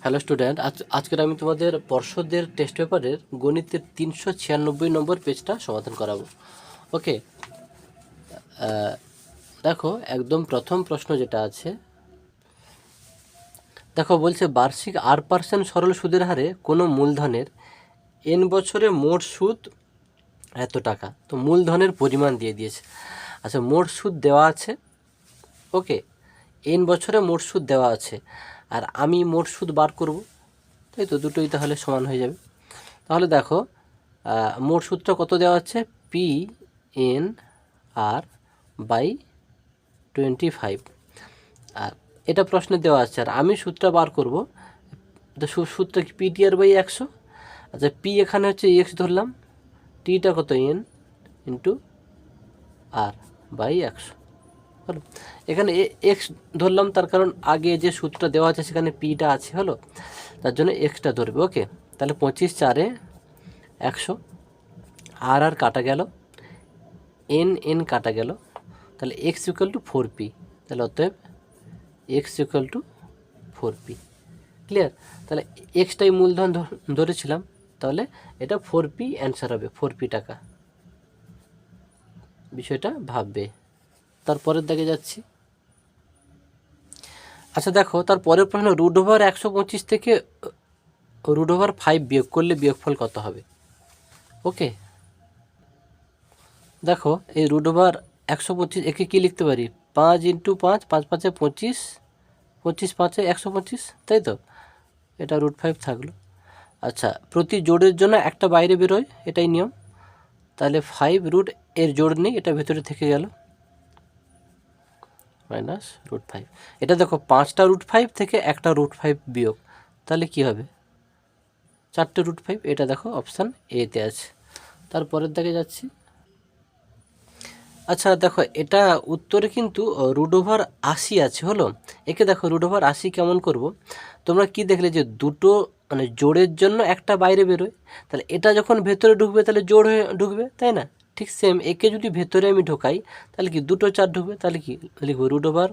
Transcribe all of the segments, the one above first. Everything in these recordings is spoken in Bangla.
হ্যালো স্টুডেন্ট, আজকের আমি তোমাদের পর্ষদের টেস্ট পেপারের গণিতের 396 নম্বর পেজটা সমাধান করাবো। ওকে, দেখো একদম প্রথম প্রশ্ন যেটা আছে, দেখো বলছে বার্ষিক 8% সরল সুদের হারে কোনো মূলধনের n বছরে মোট সুদ এত টাকা। তো মূলধনের পরিমাণ দিয়ে দিয়েছে। আচ্ছা, মোট সুদ দেওয়া আছে। ওকে, n বছরে মোট সুদ দেওয়া আছে, আর আমি মোট সুদ বার করব, তাই তো দুটোই তাহলে সমান হয়ে যাবে। তাহলে দেখো মোট সুদটা কত দেওয়া আছে, PNR/25, আর এটা প্রশ্নে দেওয়া আছে, আর আমি সূত্রটা বার করব। তো সূত্রটা কি PTR/100। আচ্ছা, পি এখানে হচ্ছে এক্স ধরলাম, টিটা কত N/R/100। হলো, এখানে এক্স ধরলাম তার কারণ আগে যে সূত্রটা দেওয়া আছে সেখানে পিটা আছে, হলো, তার জন্য এক্সটা ধরবে। ওকে, তাহলে 25×4=100, আর কাটা গেল, এন কাটা গেল, তাহলে x=4p। তাহলে অতএব x=4p। ক্লিয়ার? তাহলে এক্সটাই মূলধন ধরেছিলাম, তাহলে এটা 4p অ্যান্সার হবে, 4p টাকা। বিষয়টা ভাববে। তারপরের দিকে যাচ্ছি। আচ্ছা দেখো, তারপরের প্রশ্ন, √125 থেকে √5 বিয়োগ করলে বিয়োগফল কত হবে? ওকে, দেখো এই √125 একে কী লিখতে পারি, 5×5, 5×5 = 25, 25×5 = 125, তাই তো? এটা √5 থাকলো। আচ্ছা, প্রতি জোড়ের জন্য একটা বাইরে বেরোয়, এটাই নিয়ম। তাহলে 5 রুট এর জোড় নেই, এটা ভেতরে থেকে গেল, -√5। এটা দেখো 5টা √5 থেকে একটা √5 বিয়োগ, তাহলে কি হবে, 4টে √5। এটা দেখো অপশান এতে আছে। তারপরের দিকে যাচ্ছি। আচ্ছা দেখো, এটা উত্তরে কিন্তু √80 আছে, হলো। একে দেখো √80 কেমন করব, তোমরা কি দেখলে যে দুটো মানে জোড়ের জন্য একটা বাইরে বেরোয়, তাহলে এটা যখন ভেতরে ঢুকবে তাহলে জোড় হয়ে ঢুকবে, তাই না? ঠিক সেম একে যদি ভেতরে আমি ঢোকাই তাহলে কি দুটো 4 ঢুকবে, তাহলে কি লিখবো √4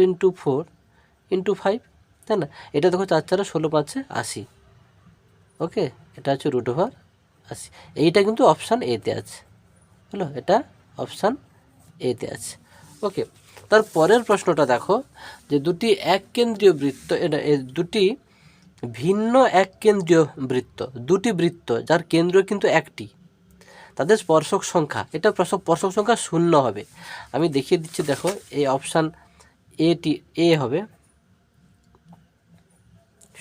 × 4 × 5, তাই না? এটা দেখো 4×4 = 16, 5×5 = 80। ওকে, এটা হচ্ছে √80। এইটা কিন্তু অপশান এতে আছে, হলো, এটা অপশান এতে আছে। ওকে, তারপরের প্রশ্নটা দেখো, যে দুটি এককেন্দ্রীয় বৃত্ত, এটা দুটি ভিন্ন এককেন্দ্রীয় বৃত্ত, দুটি বৃত্ত যার কেন্দ্র কিন্তু একটি, তাদের স্পর্শক সংখ্যা, এটা স্পর্শক সংখ্যা 0 হবে। আমি দেখিয়ে দিচ্ছি, দেখো এই অপশান এ হবে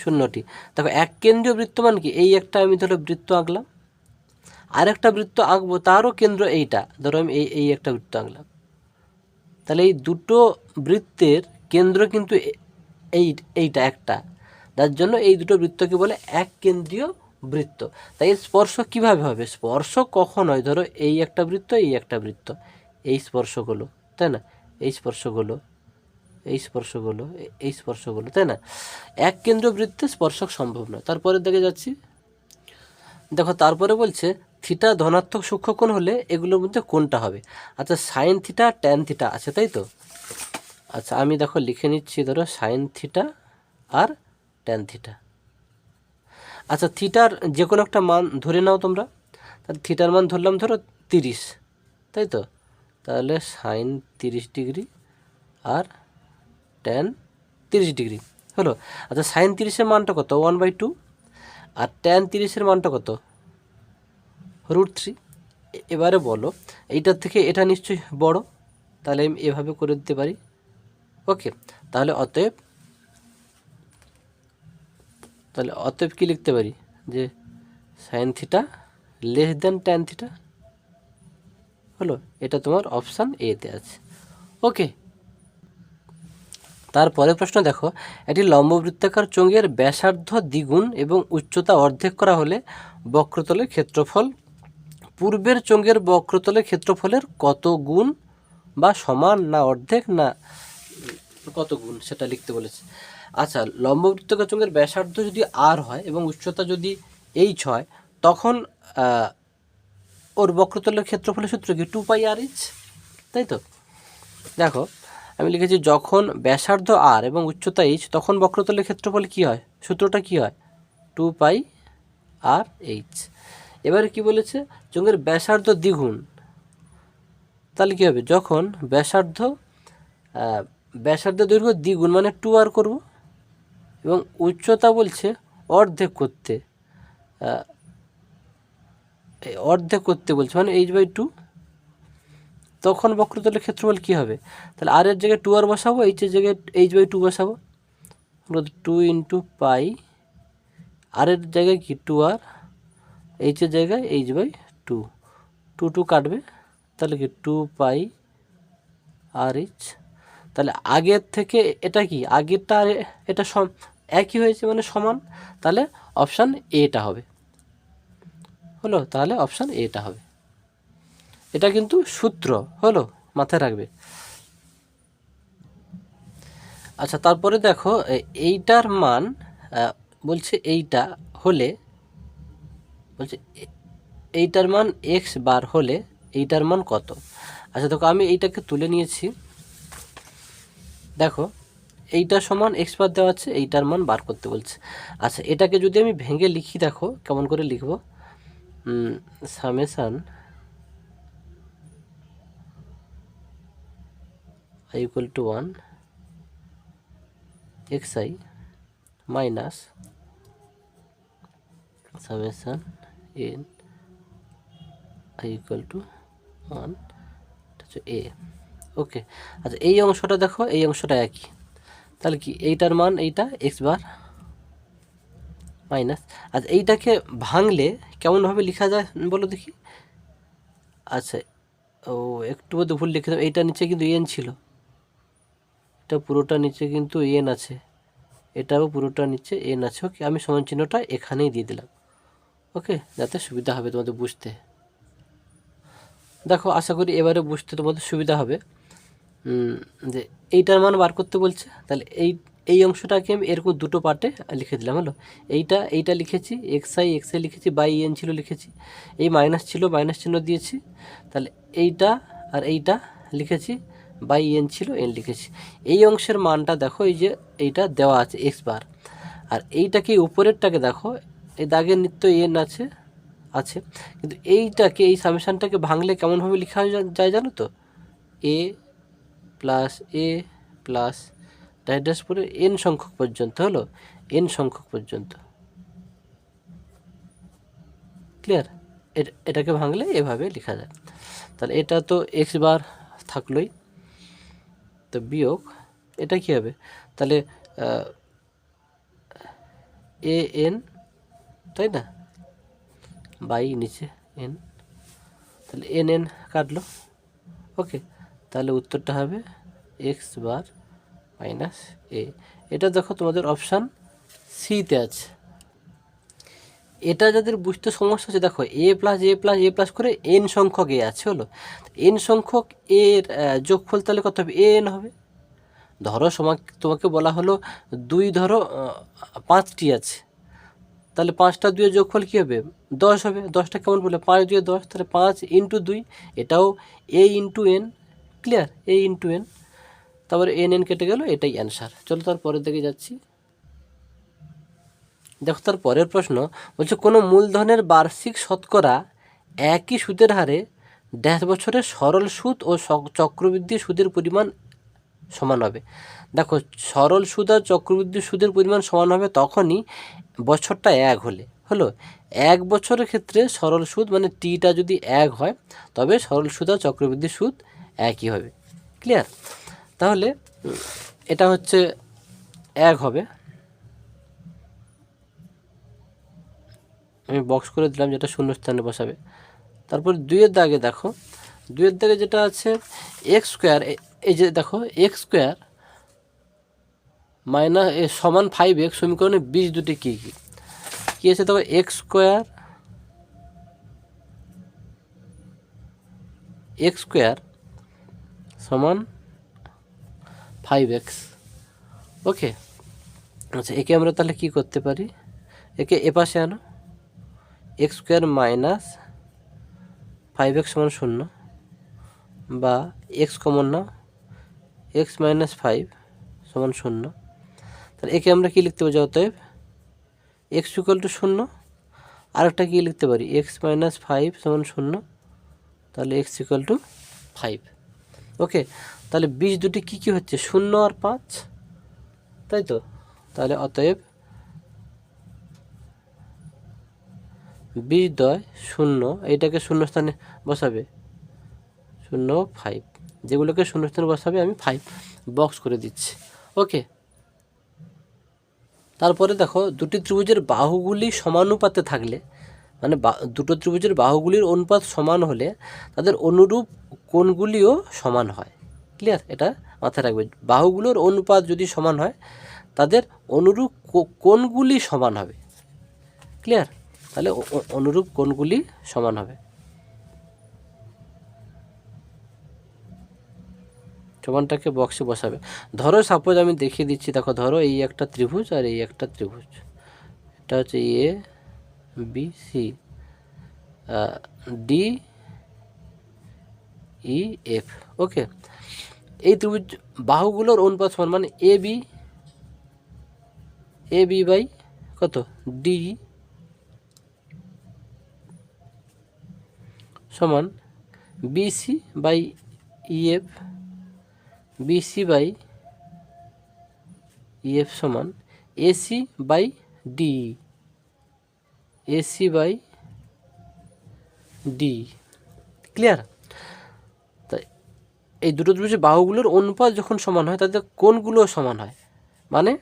0টি। দেখো এককেন্দ্রীয় বৃত্ত মানে কি, এই একটা আমি ধরো বৃত্ত আঁকলাম, আর একটা বৃত্ত আঁকবো, তারও কেন্দ্র এইটা, ধরো আমি এই একটা বৃত্ত আঁকলাম, তাহলে এই দুটো বৃত্তের কেন্দ্র কিন্তু এইটা একটা, যার জন্য এই দুটো বৃত্তকে বলে এক কেন্দ্রীয় বৃত্ত। তাই এর স্পর্শক কীভাবে হবে, স্পর্শক কখন হয়, ধরো এই একটা বৃত্ত, এই একটা বৃত্ত, এই স্পর্শগুলো, তাই না? এই স্পর্শগুলো, এই স্পর্শগুলো, এই স্পর্শগুলো, তাই না? এক কেন্দ্রীয় বৃত্তে স্পর্শক সম্ভব নয়। তারপরের দিকে যাচ্ছি। দেখো তারপরে বলছে থিটা ধনাত্মক সূক্ষ্মকোণ হলে এগুলোর মধ্যে কোনটা হবে? আচ্ছা, সাইন থিটা, ট্যান থিটা আছে, তাই তো? আচ্ছা, আমি দেখো লিখে নিচ্ছি, ধরো সাইন থিটা আর ট্যান থিটা। আচ্ছা, থিটার যে কোনো একটা মান ধরে নাও তোমরা, তাহলে থিটার মান ধরলাম ধরো 30, তাই তো? তাহলে সাইন 30 ডিগ্রি আর ট্যান 30 ডিগ্রি, হলো। আচ্ছা, সাইন 30-এর মানটা কত, 1/2, আর ট্যান 30-এর মানটা কত, √3। এবারে বলো, এইটার থেকে এটা নিশ্চয়ই বড়, তাহলে আমি এভাবে করে দিতে পারি। ওকে, তাহলে অতএব কি লিখতে পারি, যে সাইন থিটা < ট্যান থিটা, হলো। এটা তোমার অপশান এতে আছে। ওকে, তারপরে প্রশ্ন দেখো, একটি লম্ববৃত্তাকার চোঙের ব্যাসার্ধ দ্বিগুণ এবং উচ্চতা অর্ধেক করা হলে বক্রতলের ক্ষেত্রফল পূর্বের চোঙের বক্রতলের ক্ষেত্রফলের কত গুণ, বা সমান, না অর্ধেক, না কত গুণ, সেটা লিখতে বলেছে। আচ্ছা, লম্ববৃত্তাকার চোঙের ব্যাসার্ধ যদি আর হয় এবং উচ্চতা যদি h হয়, তখন ওর বক্রতলের ক্ষেত্রফলের সূত্র কি, 2πr/h, তাই তো? দেখো আমি লিখেছি যখন ব্যাসার্ধ আর এবং উচ্চতা এইচ তখন বক্রতলের ক্ষেত্রফল কী হয়, সূত্রটা কী হয়, 2 পাই আর এইচ। এবারে কি বলেছে, চোঙের ব্যাসার্ধ দ্বিগুণ, তাহলে কী হবে, যখন ব্যাসার্ধ দৈর্ঘ্য দ্বিগুণ মানে 2r করব, এবং উচ্চতা বলছে অর্ধেক করতে বলছে মানে h/2, তখন বক্রতলের ক্ষেত্রফল কী হবে, তাহলে আর এর জায়গায় 2r বসাবো, এইচের জায়গায় h/2 বসাবো, 2 × পাই, আর এর জায়গায় কি 2r, এইচের জায়গায় h/2, 2 কাটবে, তাহলে কি 2 পাই আর এইচ। তাহলে আগের থেকে এটা কি, আগেরটা আর এটা একই হয়েছে মানে সমান, তাহলে অপশান এটা হবে, হলো, তাহলে অপশান এটা হবে। এটা কিন্তু সূত্র, হলো, মাথায় রাখবে। আচ্ছা, তারপরে দেখো এইটার মান বলছে এইটা হলে, বলছে এইটার মান x হলে এইটার মান কত। আচ্ছা দেখো, আমি এইটাকে তুলে নিয়েছি, দেখো এইটা সমান x দেওয়া আছে, এইটার মান বার করতে বলছে। আচ্ছা, এটাকে যদি আমি ভেঙে লিখি, দেখো কেমন করে লিখব, summation i = 1 xi minus summation n i = 1 a। ওকে, আচ্ছা এই অংশটা দেখো, এই অংশটা একই, তাহলে কি এইটার মান এইটা x মাইনাস, আচ্ছা এইটাকে ভাঙলে কেমনভাবে লেখা যায় বলো দেখি। আচ্ছা, একটু বোধহয় ভুল লিখে দেবো, এইটা নিচে কিন্তু n ছিল, এটা পুরোটা নিচে কিন্তু n আছে, এটাও পুরোটা নিচে n আছে। ওকে, আমি সমান চিহ্নটা এখানেই দিয়ে দিলাম, ওকে, যাতে সুবিধা হবে তোমাদের বুঝতে। দেখো আশা করি এবারে বুঝতে তোমাদের সুবিধা হবে। যে এইটার মান বার করতে বলছে, তাহলে এই অংশটাকে আমি এরকম দুটো পার্টে লিখে দিলাম, হলো, এইটা লিখেছি xi লিখেছি, বাই n ছিল লিখেছি, এই মাইনাস ছিল মাইনাস চিহ্ন দিয়েছি, তাহলে এইটা আর এইটা লিখেছি, বাই n ছিল n লিখেছি। এই অংশের মানটা দেখো, এই যে এইটা দেওয়া আছে x, আর এইটাকে উপরেরটাকে দেখো, এই দাগের নিত্য n আছে, কিন্তু এইটাকে, এই সামেশানটাকে ভাঙলে কেমনভাবে লেখা যায় জানো তো, a প্লাস ডাইডাস পরে n সংখ্যক পর্যন্ত, হলো, n সংখ্যক পর্যন্ত, ক্লিয়ার। এটাকে ভাঙলে এভাবে লেখা যায়। তাহলে এটা তো x থাকলোই, তো বিয়োগ এটা কি হবে, তাহলে an, তাই না, বাই নিচে n, তাহলে n কাটলো, ওকে, তাহলে উত্তরটা হবে x মাইনাস a। এটা দেখো তোমাদের অপশান সিতে আছে। এটা যাদের বুঝতে সমস্যা আছে, দেখো a প্লাস করে n সংখ্যক a আছে, হলো, n সংখ্যক এর যোগফল তাহলে কত হবে, an হবে। ধরো তোমাকে বলা হলো 2, ধরো 5টি আছে, তাহলে 5টা 2 এর যোগফল কী হবে, 10 হবে। 10টা কেমন বলে, 5 2 10, তাহলে 5 × 2, এটাও a × n, clear, a × n, তারপরে n কেটে গেল, এটাই অ্যান্সার। চলো তার পরের দিকে যাচ্ছি। দেখো তার পরের প্রশ্ন বলছে, কোনো মূলধনের বার্ষিক শতকরা একই সুদের হারে ড্যাশ বছরের সরল সুদ ও চক্রবৃদ্ধি সুদের পরিমাণ সমান হবে। দেখো, সরল সুদ আর চক্রবৃদ্ধি সুদের পরিমাণ সমান হবে তখনই বছরটা 1 হলে, হলো, 1 বছরের ক্ষেত্রে সরল সুদ মানে টিটা যদি 1 হয়, তবে সরল সুদ আর চক্রবৃদ্ধি সুদ একই হবে, ক্লিয়ার। তাহলে এটা হচ্ছে 1 হবে, আমি বক্স করে দিলাম যেটা শূন্য স্থানে বসাবে। তারপর 2-এর দাগে দেখো, 2-এর দাগে যেটা আছে x², এই যে দেখো x² সমান 5x সমীকরণে বীজ দুটি কী আছে, তবে x² সমান 5x, ওকে। আচ্ছা, একে আমরা তাহলে কি করতে পারি, একে এপাশে আনো, x² মাইনাস 5x সমান 0, বা x কমন নাও, এক্স মাইনাস 5 সমান 0, তাহলে একে আমরা কী লিখতে পারি? অতএব এক্স ইকুয়াল টু 0। আরেকটা কী লিখতে পারি? এক্স মাইনাস 5 সমান 0, তাহলে এক্স ইকুয়াল টু 5। ওকে, তাহলে বীজ দুটি কী কী হচ্ছে? 0 আর 5, তাই তো? তাহলে অতএব বীজদ্বয় 0, এইটাকে শূন্যস্থানে বসাবে 0, 5, যেগুলোকে শূন্যস্থানে বসাবে আমি 5 বক্স করে দিচ্ছি। ওকে, তারপরে দেখো দুটি ত্রিভুজের বাহুগুলি সমানুপাতে থাকলে, মানে দুটো ত্রিভুজের বাহুগুলির অনুপাত সমান হলে তাদের অনুরূপ কোণগুলিও সমান হয়। ক্লিয়ার? এটা মাথায় রাখবে, বাহুগুলোর অনুপাত যদি সমান হয় তাদের অনুরূপ কোণগুলি সমান হবে। ক্লিয়ার? তাহলে অনুরূপ কোণগুলি সমান হবে। সমানটাকে বক্সে বসাবে। ধরো সাপোজ আমি দেখিয়ে দিচ্ছি, দেখো ধরো এই একটা ত্রিভুজ আর এই একটা ত্রিভুজ, এটা হচ্ছে A B C D E F. Okay, এই ত্রিভুজ বাহুগুলোর অনুপাত সমান, মানে এ বি বাই কত? ডি সমান BC by EF, BC by EF সমান AC by D, AC by D. Clear? তাই এই দুটো ত্রিভুজের বাহুগুলোর অনুপাত যখন সমান হয় তাদের কোণগুলোও সমান হয়, মানে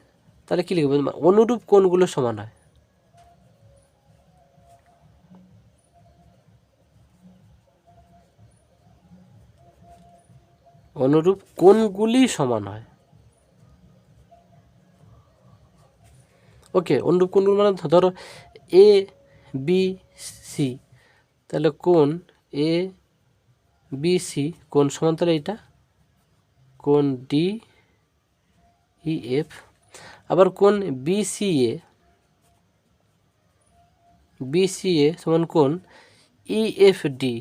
তাহলে কী লিখব? অনুরূপ কোণগুলো সমান হয়। অনুরূপ কোণগুলি সমান হয়। ওকে, অনুরূপ কোণগুলো মানে ধরো এ বি সি, তাহলে কোণ এ বি সি কোণ সমান, তাহলে এইটা কোণ ডি ই এফ। আবার কোণ বিসিএ, বিসিএ সমান কোণ E F D,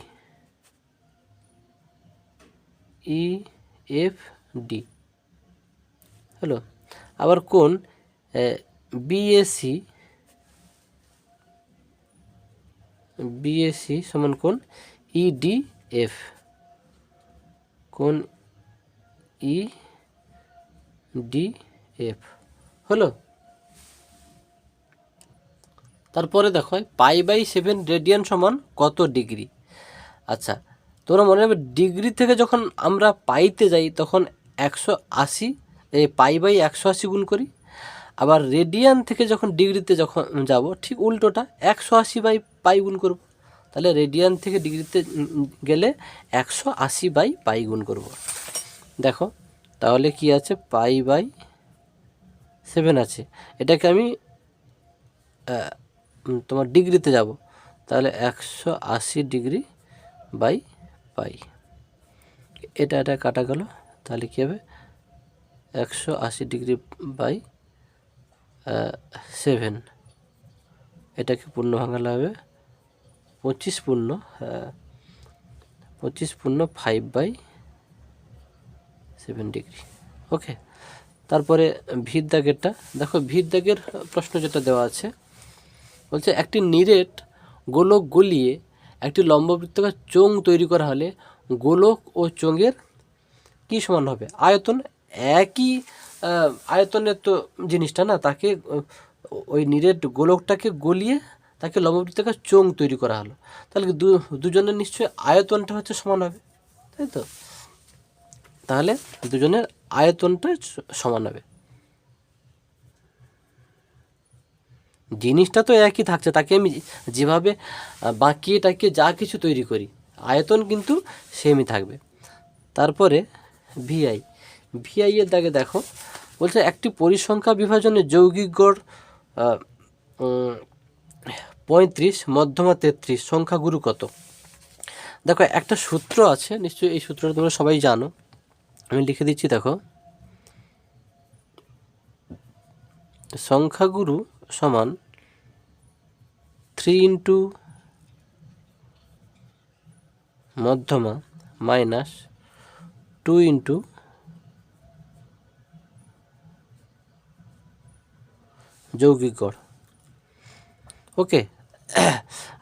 E F D হলো। আবার কোণ বিএসি, বিএসি সমান কোণ ইডি এফ, কোণ ই ডি এফ হলো। তারপরে দেখো π/7 রেডিয়ান সমান কত ডিগ্রি? আচ্ছা, তোমরা মনে রাখবে ডিগ্রি থেকে যখন আমরা পাইতে যাই তখন 180 π/180 গুণ করি, আবার রেডিয়ান থেকে যখন ডিগ্রিতে যখন যাব ঠিক উল্টোটা 180/π গুণ করব। তাহলে রেডিয়ান থেকে ডিগ্রিতে গেলে 180/π গুণ করব। দেখো তাহলে কি আছে? π/7 আছে, এটাকে আমি তোমার ডিগ্রিতে যাব, তাহলে 180 ডিগ্রি বাই পাই, এটা কাটা গেল, তাহলে কী হবে? 180 ডিগ্রি বাই 7, এটাকে পূর্ণ ভাঙালে হবে 25 পূর্ণ 5/7 ডিগ্রি। ওকে, তারপরে ভির দাগেরটা দেখো, ভির দাগের প্রশ্ন যেটা দেওয়া আছে বলছে একটি নিরেট গোলক গলিয়ে একটি লম্ববৃত্তাকার চোঙ তৈরি করা হলে গোলক ও চোঙের কি সমান হবে? আয়তন একই আয়তনের তো জিনিসটা না, তাকে ওই নিরেট গোলকটাকে গলিয়ে তাকে লম্ববৃত্তাকার চোঙ তৈরি করা হলো, তাহলে দুজনের নিশ্চয়ই আয়তনটা হচ্ছে সমান হবে, তাই তো? তাহলে দুজনের আয়তনটা সমান হবে। জিনিসটা তো একই থাকছে, তাকে আমি যেভাবে বাঁকিয়ে টাকে যা কিছু তৈরি করি আয়তন কিন্তু সেমই থাকবে। তারপরে ভিআই, ভিআই এর দাগে দেখো বলছে একটি পরিসংখ্যা বিভাজনে যৌগিক গড় 35, মধ্যমা 33, সংখ্যাগুরু কত? দেখো একটা সূত্র আছে, নিশ্চয়ই এই সূত্রটা তোমরা সবাই জানো, আমি লিখে দিচ্ছি। দেখো সংখ্যাগুরু সমান 3 ইন্টু মধ্যমা মাইনাস 2 ইন্টু যৌগিক গড়। ওকে,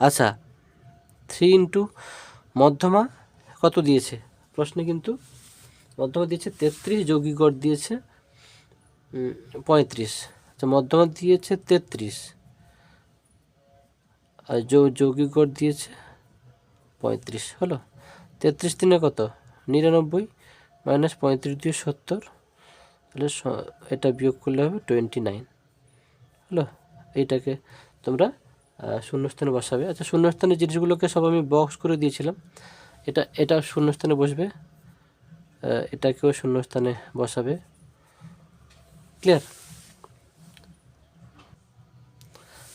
আচ্ছা 3 ইন্টু মধ্যমা কত দিয়েছে প্রশ্নে, কিন্তু মধ্যমা দিয়েছে 33, যৌগিক গড় দিয়েছে 35। আচ্ছা মধ্যমা দিয়েছে 33 আর যৌগিক গড় দিয়েছে 35, হলো 33 3 কত 99 মাইনাস 35 দিয়ে 70, তাহলে এটা বিয়োগ করলে হবে 29, হলো। এইটাকে তোমরা শূন্যস্থানে বসাবে। আচ্ছা শূন্যস্থানে জিনিসগুলোকে সব আমি বক্স করে দিয়েছিলাম, এটা শূন্যস্থানে বসবে, এটাকেও শূন্যস্থানে বসাবে। ক্লিয়ার?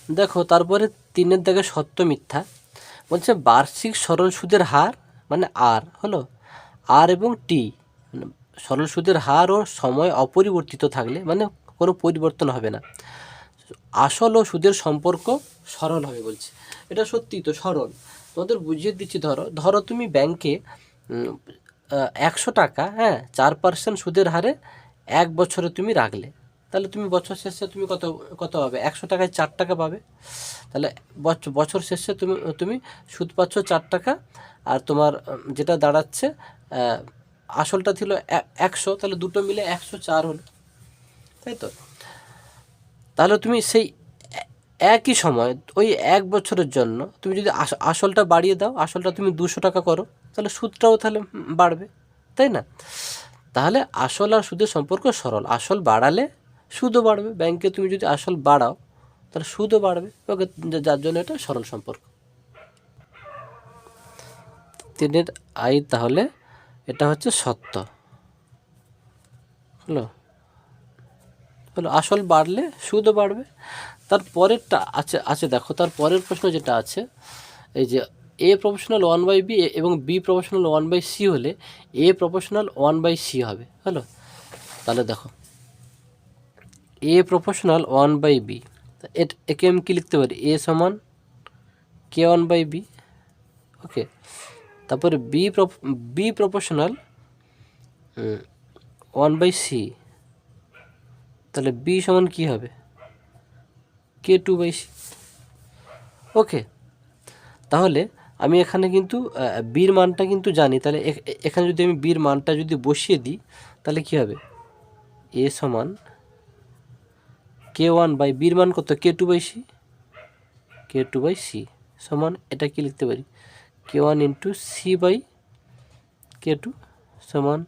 দেখো তারপরে 3 দাগে সত্য মিথ্যা বলছে বার্ষিক সরল সুদের হার মানে আর, হলো আর এবং টি, মানে সরল সুদের হার ও সময় অপরিবর্তিত থাকলে মানে কোনো পরিবর্তন হবে না, আসল ও সুদের সম্পর্ক সরল হবে বলছে। এটা সত্যি তো সরল, তোমাদের বুঝিয়ে দিচ্ছি। ধরো তুমি ব্যাংকে 100 টাকা, হ্যাঁ 4% সুদের হারে 1 বছরে তুমি রাখলে, তাহলে তুমি বছর শেষে তুমি কত পাবে, 100 টাকায় 4 টাকা পাবে। তাহলে বছর শেষে তুমি সুদ পাচ্ছ 4 টাকা, আর তোমার যেটা দাঁড়াচ্ছে আসলটা ছিল 100, তাহলে দুটো মিলে 104 হলো, তাই তো। তাহলে তুমি সেই একই সময় ওই 1 বছরের জন্য তুমি যদি আসলটা বাড়িয়ে দাও, আসলটা তুমি 200 টাকা করো, তাহলে সুদটাও তাহলে বাড়বে, তাই না। তাহলে আসল আর সুদের সম্পর্ক সরল, আসল বাড়ালে সুদও বাড়বে, ব্যাংকে তুমি যদি আসল বাড়াও তাহলে সুদও বাড়বে, ওকে, যার জন্য এটা সরল সম্পর্ক। 3 আই, তাহলে এটা হচ্ছে সত্য, হলো আসল বাড়লে সুদও বাড়বে। তার পরেরটা আছে দেখো, তার পরের প্রশ্ন যেটা আছে, এই যে এ প্রপোর্শনাল 1/b এবং বি প্রপোর্শনাল 1/c হলে এ প্রপোর্শনাল 1/c হবে, হলো। তাহলে দেখো এ প্রপোর্শনাল 1/b, একে আমি কী লিখতে পারি, এ সমান k1/b, ওকে। তারপরে বি প্রপোর্শনাল 1/c, তাহলে বি সমান কী হবে, k2/c, ওকে। তাহলে আমি এখানে কিন্তু বির মানটা কিন্তু জানি, তাহলে এখানে যদি আমি বির মানটা যদি বসিয়ে দিই তাহলে কী হবে, এ সমান k1/, বির মান কত, k2/c সমান, এটা কি লিখতে পারি, k1 ইন্টু c/k2 সমান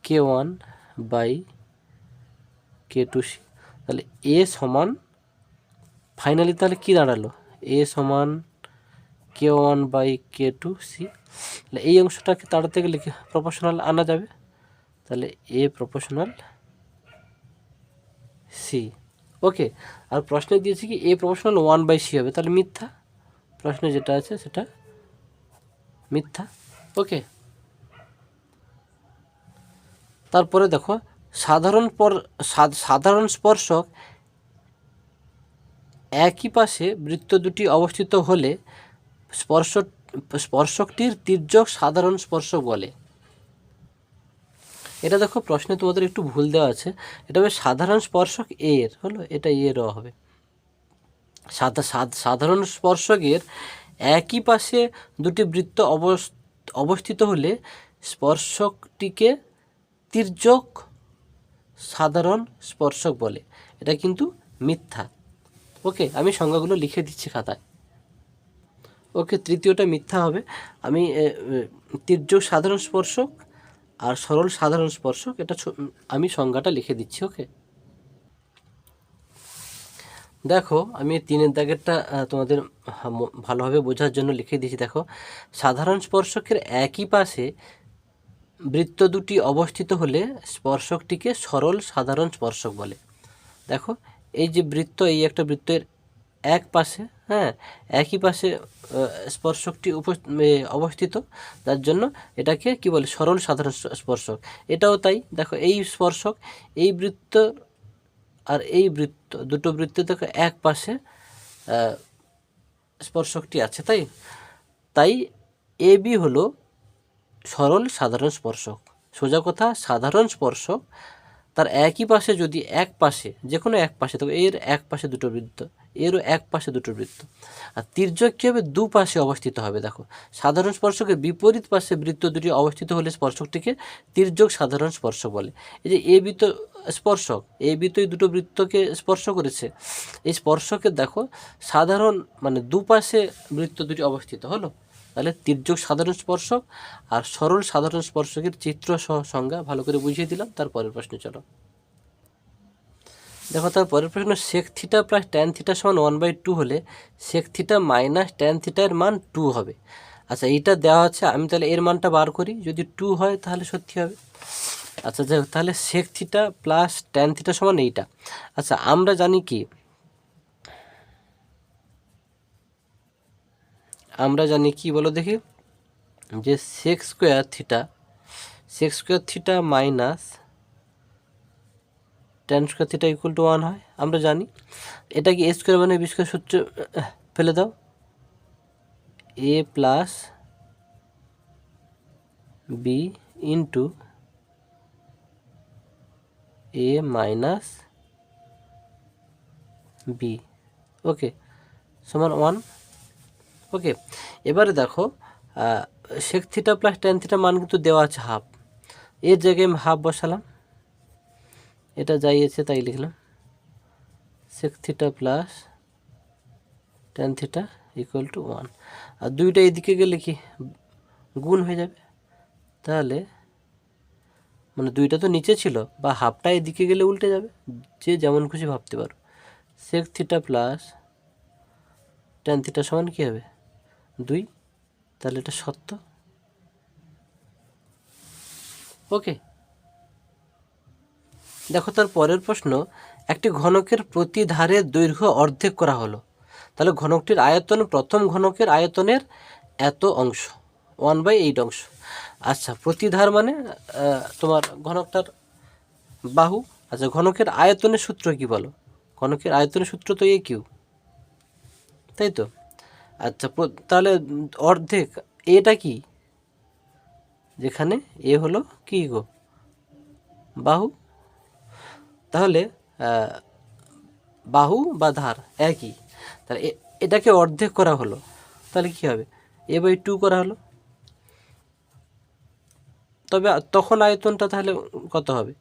k1/k2c। তাহলে এ সমান ফাইনালি তাহলে কি দাঁড়ালো, এ সমান k1/k2c। তাহলে এই অংশটাকে তাড়াতে গেলে কি প্রপোর্শনাল আনা যাবে, তাহলে এ প্রপোর্শনাল সি, ওকে। আর প্রশ্নে দিয়েছি কি এ প্রপোর্শনাল 1/c হবে, তাহলে মিথ্যা, প্রশ্নে যেটা আছে সেটা মিথ্যা, ওকে। তারপরে দেখো সাধারণ স্পর্শক একই পাশে বৃত্ত দুটি অবস্থিত হলে স্পর্শকটির তির্যক সাধারণ স্পর্শক বলে। এটা দেখো প্রশ্নে তোমাদের একটু ভুল দেওয়া আছে, এটা হবে সাধারণ স্পর্শক এর, হলো এটা এরও হবে। সাধারণ স্পর্শকের একই পাশে দুটি বৃত্ত অবস্থিত হলে স্পর্শকটিকে তির্যক সাধারণ স্পর্শক বলে, এটা কিন্তু মিথ্যা, ওকে। আমি সংজ্ঞাগুলো লিখে দিচ্ছি খাতায়, ওকে। তৃতীয়টা মিথ্যা হবে, আমি তির্যক সাধারণ স্পর্শক আর সরল সাধারণ স্পর্শক, এটা আমি সংজ্ঞাটা লিখে দিচ্ছি, ওকে। দেখো আমি 3 দাগেরটা তোমাদের ভালোভাবে বোঝার জন্য লিখে দিয়েছি। দেখো সাধারণ স্পর্শকের একই পাশে বৃত্ত দুটি অবস্থিত হলে স্পর্শকটিকে সরল সাধারণ স্পর্শক বলে। দেখো এই যে বৃত্ত, এই একটা বৃত্তের এক পাশে, হ্যাঁ একই পাশে স্পর্শকটি অবস্থিত, যার জন্য এটাকে কি বলে, সরল সাধারণ স্পর্শক। এটাও তাই, দেখো এই স্পর্শক, এই বৃত্ত আর এই বৃত্ত, দুটো বৃত্ত দেখো এক পাশে স্পর্শকটি আছে, তাই এ বি হলো সরল সাধারণ স্পর্শক। সোজা কথা, সাধারণ স্পর্শক তার একই পাশে যদি এক পাশে যে কোনো এক পাশে, তবে এর এক পাশে দুটো বৃত্ত, এরও এক পাশে দুটো বৃত্ত, আর তির্যক কী হবে, দুপাশে অবস্থিত হবে। দেখো, সাধারণ স্পর্শকের বিপরীত পাশে বৃত্ত দুটি অবস্থিত হলে স্পর্শকটিকে তির্যক সাধারণ স্পর্শক বলে। এই যে এ বৃত্ত স্পর্শক, এ বৃত্ত এই দুটো বৃত্তকে স্পর্শ করেছে, এই স্পর্শকের দেখো সাধারণ মানে দুপাশে বৃত্ত দুটি অবস্থিত হলো, তাহলে তির্যক সাধারণ স্পর্শক। আর সরল সাধারণ স্পর্শকের চিত্র সহ সংজ্ঞা ভালো করে বুঝিয়ে দিলাম। তারপরের প্রশ্নে চলো। দেখো তারপরের প্রশ্ন, sec theta plus tan theta সমান 1/2 হলে সেক থিটা মাইনাস ট্যান থিটার মান 2 হবে। আচ্ছা, এইটা দেওয়া আছে, আমি তাহলে এর মানটা বার করি, যদি 2 হয় তাহলে সত্যি হবে। আচ্ছা যাই হোক, তাহলে sec theta plus tan theta সমান এইটা। আচ্ছা, আমরা জানি কি, বলো দেখি, যে sec square theta minus tan square theta equal to 1 হয়, আমরা জানি। এটা কি এ স্কোয়ার মানে বি স্কোয়ার সূত্র ফেলে দাও, a plus b into a minus b, okay, সমান 1। ওকে, এবারে দেখো sec theta plus tan theta মান কিন্তু দেওয়া আছে হাফ, এর জায়গায় আমি হাফ বসালাম, এটা যাই আছে তাই লিখলাম, sec theta plus tan theta equal to 1। আর দুইটা এদিকে গেলে কি গুণ হয়ে যাবে, তাহলে মানে দুইটা তো নিচে ছিল, বা হাফটা এদিকে গেলে উল্টে যাবে, যে যেমন খুশি ভাবতে পারো। Sec theta plus tan theta সমান কী হবে, 2, তাহলে এটা সত্য। ওকে, দেখো তার পরের প্রশ্ন, একটি ঘনকের প্রতি ধারের দৈর্ঘ্য অর্ধেক করা হলো, তাহলে ঘনকটির আয়তন প্রথম ঘনকের আয়তনের এত অংশ, 1/8 অংশ। আচ্ছা, প্রতিধার মানে তোমার ঘনকটার বাহু। আচ্ছা, ঘনকের আয়তনের সূত্র কি বলো, ঘনকের আয়তনের সূত্র তো এ কিউ, তাই তো। আচ্ছা, তাহলে অর্ধেক, এটা কি, যেখানে এ হলো কি গো, বাহু, তাহলে বাহু বা ধার একই, তাহলে এটাকে অর্ধেক করা হলো, তাহলে কি হবে, a/2 করা হলো, তবে তখন আয়তনটা তাহলে কত হবে,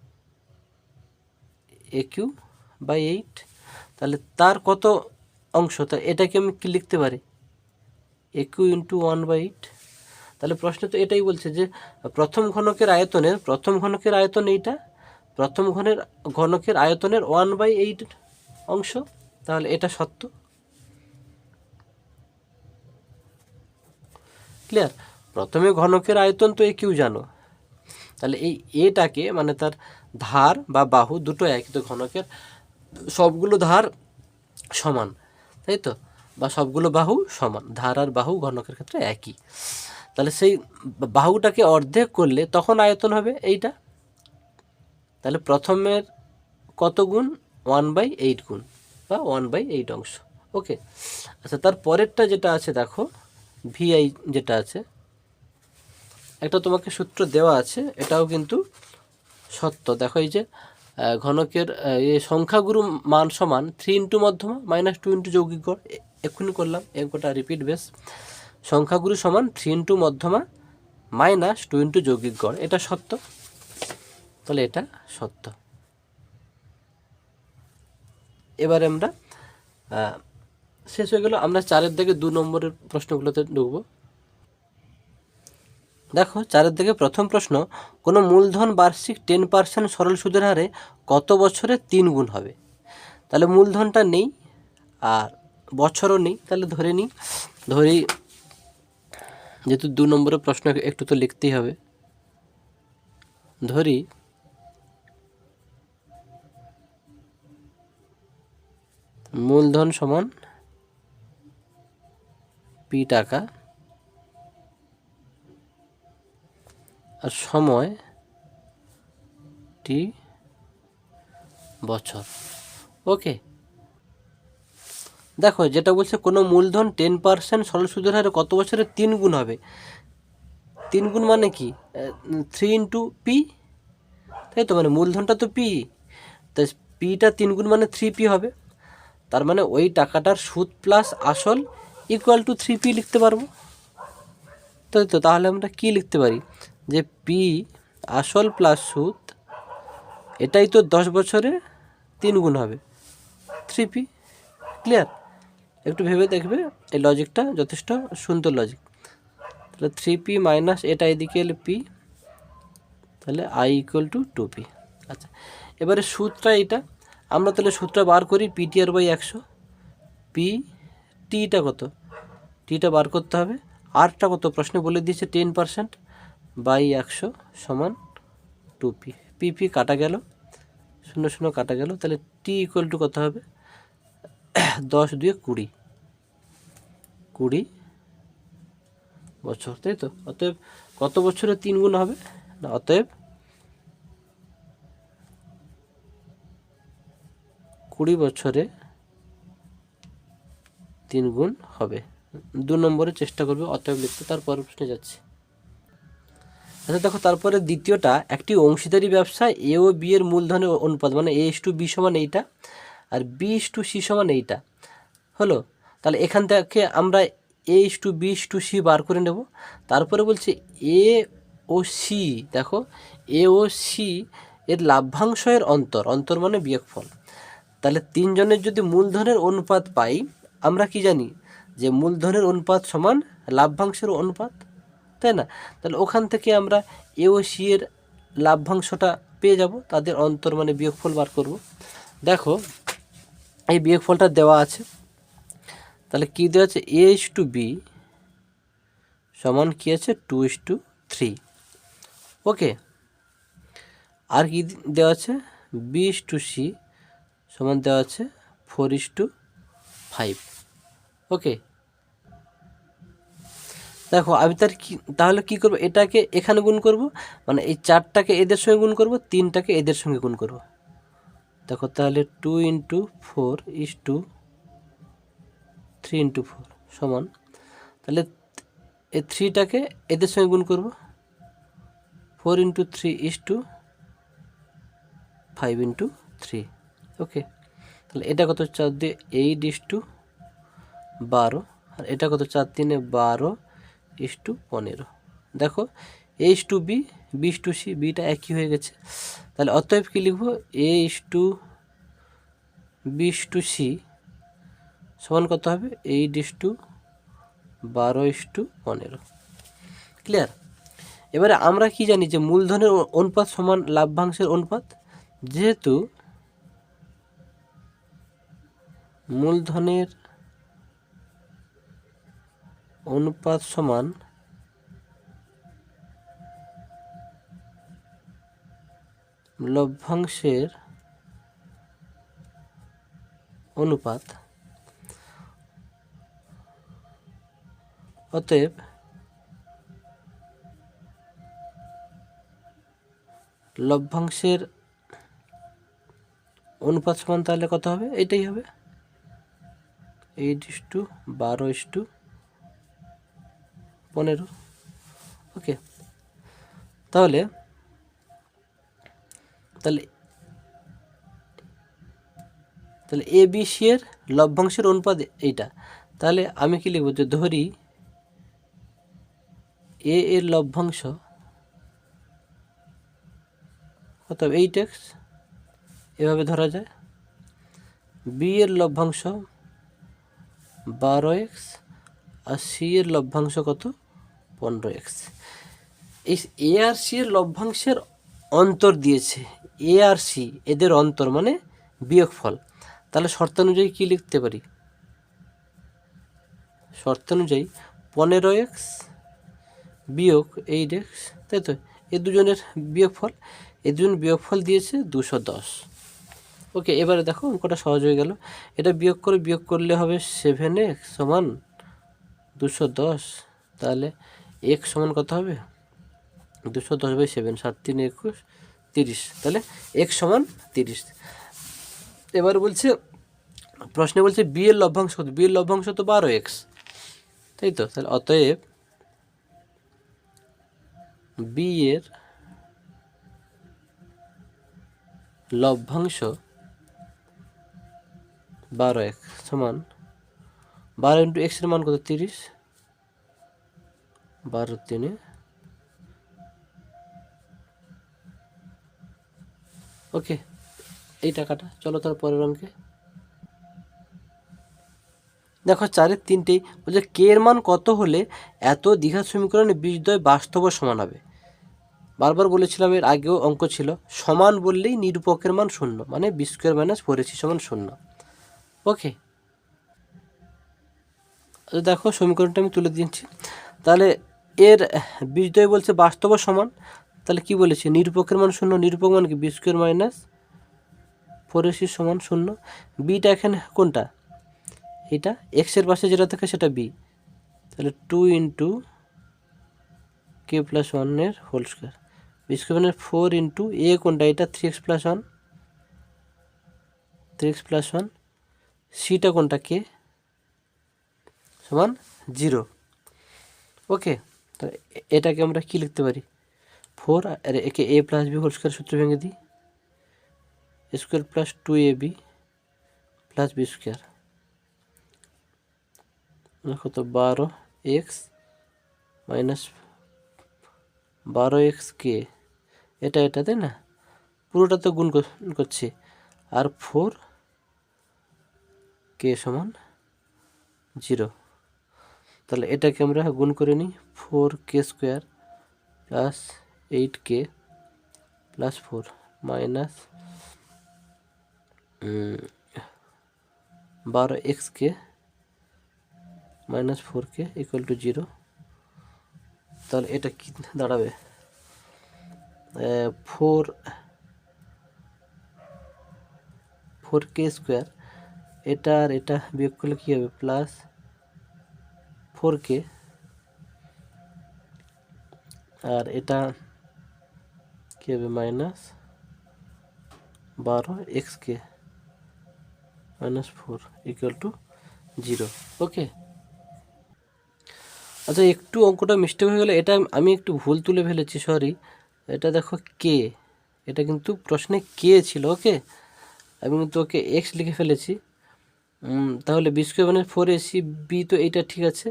AQ/8, তাহলে তার কত অংশ, তা এটাকে আমি কি লিখতে পারি, AQ × 1/8। তাহলে প্রশ্ন তো এটাই বলছে যে প্রথম ঘনকের আয়তন এইটা, প্রথম ঘনকের আয়তনের 1/8 অংশ, তাহলে এটা সত্য। ক্লিয়ার, প্রথমে ঘনকের আয়তন তো AQ জানো, তাহলে এই এটাকে মানে তার ধার বা বাহু দুটো একই, তো ঘনকের সবগুলো ধার সমান, তাই তো, বা সবগুলো বাহু সমান, ধার আর বাহু ঘনকের ক্ষেত্রে একই, তাহলে সেই বাহুটাকে অর্ধেক করলে তখন আয়তন হবে এইটা, তাহলে প্রথমের কত গুণ, 1/8 গুণ, বা 1/8 অংশ। ওকে, আচ্ছা, তার পরেরটা যেটা আছে দেখো, VI যেটা আছে, একটা তোমাকে সূত্র দেওয়া আছে, এটাও কিন্তু সত্য। দেখো, এই যে ঘনকের সংখ্যাগুরু মান সমান 3 × মধ্যমা -2 × যৌগিক গড়, এক্ষুনি করলাম, একটা রিপিট বেস, সংখ্যাগুরু সমান 3 × মধ্যমা -2 × যৌগিক গড়, এটা সত্য, তাহলে এটা সত্য। এবারে আমরা শেষ হয়ে গেল, আমরা 4-এর দিকে 2 নম্বরের প্রশ্নগুলোতে ঢুকবো। দেখো 4-এর দিকে প্রথম প্রশ্ন, কোনো মূলধন বার্ষিক 10% সরল সুদের হারে কত বছরে 3 গুণ হবে। তাহলে মূলধনটা নেই আর বছরও নেই, তাহলে ধরি যেহেতু 2 নম্বরের প্রশ্ন একটু তো লিখতেই হবে, ধরি মূলধন সমান P টাকা আর সময় T বছর। ওকে, দেখো যেটা বলছে কোনো মূলধন 10% সরল সুদের হারে কত বছরে 3 গুণ হবে, 3 গুণ মানে কি, 3 × P, তাই তো, মানে মূলধনটা তো পি, তাই পিটা 3 গুণ মানে 3p হবে। তার মানে ওই টাকাটার সুদ প্লাস আসল ইকুয়াল টু 3p লিখতে পারবো, তাই তো। তাহলে আমরা কি লিখতে পারি, যে পি আসল প্লাস সুদ, এটাই তো 10 বছরে 3 গুণ হবে 3p। ক্লিয়ার? একটু ভেবে দেখবে, এই লজিকটা যথেষ্ট সুন্দর লজিক। তাহলে 3p মাইনাস এটা এদিকে এলে p, তাহলে i ইকুয়াল টু 2p। আচ্ছা, এবারে সূত্রটা এটা, আমরা তাহলে সূত্রটা বার করি, ptr বাই 100, পি টিটা কত, টিটা বার করতে হবে, আরটা কত প্রশ্নে বলে দিয়েছে 10% বাই 100 সমান 2p। পিপি কাটা গেল, 0 0 কাটা গেল, তাহলে টি ইকুয়াল টু কত হবে, 10 2 20, 20 বছর, তাই তো। অতএব কত বছরে 3 গুণ হবে না, অতএব 20 বছরে 3 গুণ হবে। 2 নম্বরে চেষ্টা করবে অতএব লিখতে, তারপর প্রশ্নে যাচ্ছে। আচ্ছা দেখো, তারপরে দ্বিতীয়টা, একটি অংশীদারি ব্যবসায় এ ও বি এর মূলধনের অনুপাত, মানে A/B সমান এইটা আর B/C সমান এইটা হলো। তাহলে এখান থেকে আমরা A/B/C বার করে নেব। তারপরে বলছে এ ও সি, দেখো এ ও সি এর লাভ্যাংশের অন্তর মানে বিয়োগফল। তাহলে তিনজনের যদি মূলধনের অনুপাত পাই, আমরা কি জানি যে মূলধনের অনুপাত সমান লাভ্যাংশের অনুপাত, তাই না। তাহলে ওখান থেকে আমরা এ ও সি এর লাভ্যাংশটা পেয়ে যাব, তাদের অন্তর মানে বিয়োগফল বার করব। দেখো এই বিয়োগফলটা দেওয়া আছে, তাহলে কী দেওয়া আছে, A/B সমান কী আছে 2:3, ওকে। আর কি দেওয়া আছে, B/C সমান দেওয়া আছে 4:5, ওকে। দেখো আমি তাহলে কি করব, এটাকে এখানে গুণ করব, মানে এই 4টাকে এদের সঙ্গে গুণ করব, 3টাকে এদের সঙ্গে গুণ করব। দেখো তাহলে 2 × 4 = 3 × 4 সমান, তাহলে এই 3টাকে এদের সঙ্গে গুণ করব, 4 × 3 = 5 × 3, ওকে। তাহলে এটা কত, 4 দিয়ে 8:12, আর এটা কত, 4 3 12:15। দেখো A/B, B/C, বিটা একই হয়ে গেছে। তাহলে অতএব কী লিখব, A/B/C সমান কত হবে, 8:12:15। ক্লিয়ার? এবারে আমরা কি জানি যে মূলধনের অনুপাত সমান লাভ্যাংশের অনুপাত, যেহেতু মূলধনের অনুপাত সমান লভ্যাংশের অনুপাত, অতএব লভ্যাংশের অনুপাত সমান তাহলে কত হবে, এটাই হবে 8:12:15, ওকে। তাহলে তাহলে তাহলে ABC এর লভ্যাংশের অনুপাত এইটা। তাহলে আমি কি লিখব, যে ধরি এ এর লভ্যাংশ কত, 8x, এভাবে ধরা যায়। বি এর লভ্যাংশ 12x, আর সি এর লভ্যাংশ কত, 15x। এই এ আর সি এর লভ্যাংশের অন্তর দিয়েছে, এ আর সি এদের অন্তর মানে বিয়োগফল। তাহলে শর্তানুযায়ী কী লিখতে পারি, শর্তানুযায়ী 15x বিয়োগ 8x, তাই তো। এই দুজনের বিয়োগফল, এই দুজন বিয়োগফল দিয়েছে 210, ওকে। এবারে দেখো অঙ্কটা সহজ হয়ে গেল, এটা বিয়োগ করলে হবে 7x সমান 210, তাহলে x সমান কত হবে, 210/7, 7 3 21 30, তাহলে x সমান 30। এবার বলছে, প্রশ্নে বলছে বি এর লভ্যাংশ কত, বি এর লভ্যাংশ তো 12x, তাই তো। তাহলে অতএব বি এর লভ্যাংশ 12x সমান 12 ইন্টু এক্সের মান কত 30, 12 3 ওকে। এই টাকাটা চলো তার পরের অঙ্কে দেখো 4-এর 3টেই বলছে কে এর মান কত হলে এত দ্বিঘাত সমীকরণে বীজদ্বয় বাস্তব ও সমান হবে। বারবার বলেছিলাম, এর আগেও অঙ্ক ছিল, সমান বললেই নিরূপকের মান 0, মানে বি স্কোয়ার মাইনাস 4ac সমান 0। ওকে, দেখো সমীকরণটা আমি তুলে দিচ্ছি। তাহলে এর বীজদ্বয় বলছে বাস্তব ও সমান, তাহলে কি বলেছে নিরূপকের মান 0, নিরূপক মান কি বি স্কোয়ার মাইনাস 4ac সমান 0। বিটা এখানে কোনটা, এটা এক্সের পাশে যেটা থাকে সেটা বি, তাহলে 2 into K plus 1 whole square, B square মানে 4 ইন্টু এ কোনটা, এটা 3x প্লাস 1, 3x প্লাস 1, সিটা কোনটা কে সমান 0। ওকে, তো এটাকে আমরা কি লিখতে পারি 4, আর একে a plus b whole square সূত্র ভেঙে দিই, square plus 2ab plus b square কত 12x মাইনাস 12x কে, এটা তাই না, পুরোটা তো গুণ করছি, আর 4 কে সমান 0। তাহলে এটাকে আমরা গুণ করে নিই, 4k square plus 8k plus 4 minus 12x minus 4k equal to 0। তাহলে এটা কি দাঁড়াবে 4k স্কোয়ার, এটা আর এটা বিয়োগ করলে কী হবে প্লাস 4k, আর এটা কী হবে minus 12xk minus 4 equal to 0। ওকে, আচ্ছা একটু অঙ্কটা মিস্টেক হয়ে গেলে, এটা আমি একটু ভুল তুলে ফেলেছি, সরি। এটা দেখো কে, এটা কিন্তু প্রশ্নে কে ছিল। ওকে, আমি কিন্তু ওকে এক্স লিখে ফেলেছি। তাহলে বি স্কোয়ার মানে 4ac, বি তো এইটা ঠিক আছে,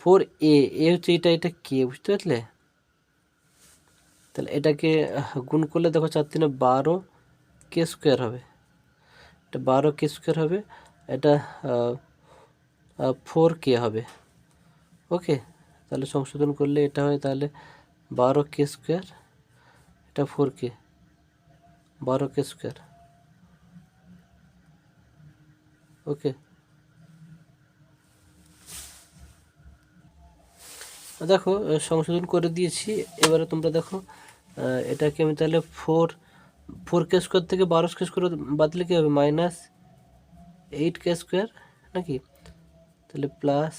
4a, এ হচ্ছে এটা কে, বুঝতে পারলে। তাহলে এটাকে গুণ করলে দেখো 4 3 12k স্কোয়ার হবে, এটা 12k স্কোয়ার হবে, এটা 4k হবে। ওকে, তাহলে সংশোধন করলে এটা হয় তাহলে 12k স্কোয়ার, এটা 4k, 12k স্কোয়ার। ওকে, দেখো সংশোধন করে দিয়েছি। এবারে তোমরা দেখো এটাকে আমি তাহলে 4k স্কোয়ার থেকে 12k স্কোয়ার বাদ দিলে কী হবে মাইনাস 8k স্কোয়ার নাকি, তাহলে plus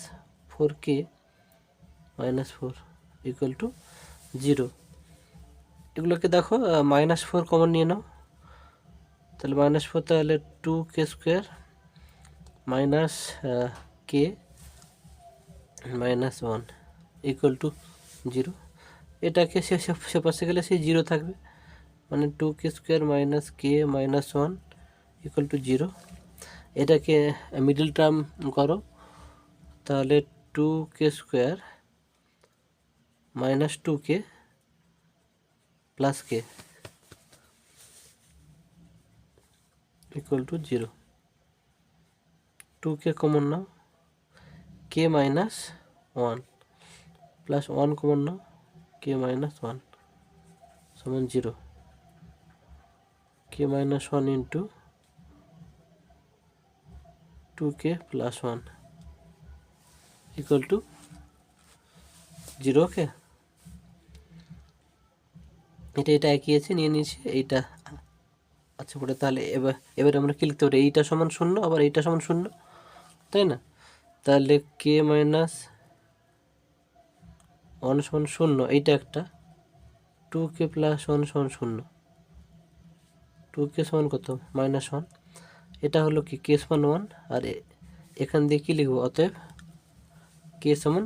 4k minus 4 equal to 0। এগুলোকে দেখো -4 কমন নিয়ে নাও, তাহলে -4, তাহলে 2k square minus k minus 1 equal to 0। এটাকে সে পাশে গেলে সেই 0 থাকবে, মানে 2k square minus k minus 1 equal to 0। এটাকে মিডল টার্ম করো, তাহলে 2k square minus 2k plus k equal to 0। 2k common now, k minus 1 plus 1 common now, k minus 1 সমান 0। k minus 1 into 2k plus 1 equal to 0। ওকে, এটা একই আছে, নিয়ে নিয়েছি এইটা। আচ্ছা পরে তাহলে এবার আমরা কি লিখতে পারি, এইটা সমান 0, আবার এইটা সমান 0, তাই না। তাহলে k মাইনাস 1 সমান 0, এইটা একটা, 2k প্লাস 1 সমান 0, 2k সমান কত -1, এটা হলো কি k সমান 1, আর এখান দিয়ে কি লিখবো, অতএব k সমান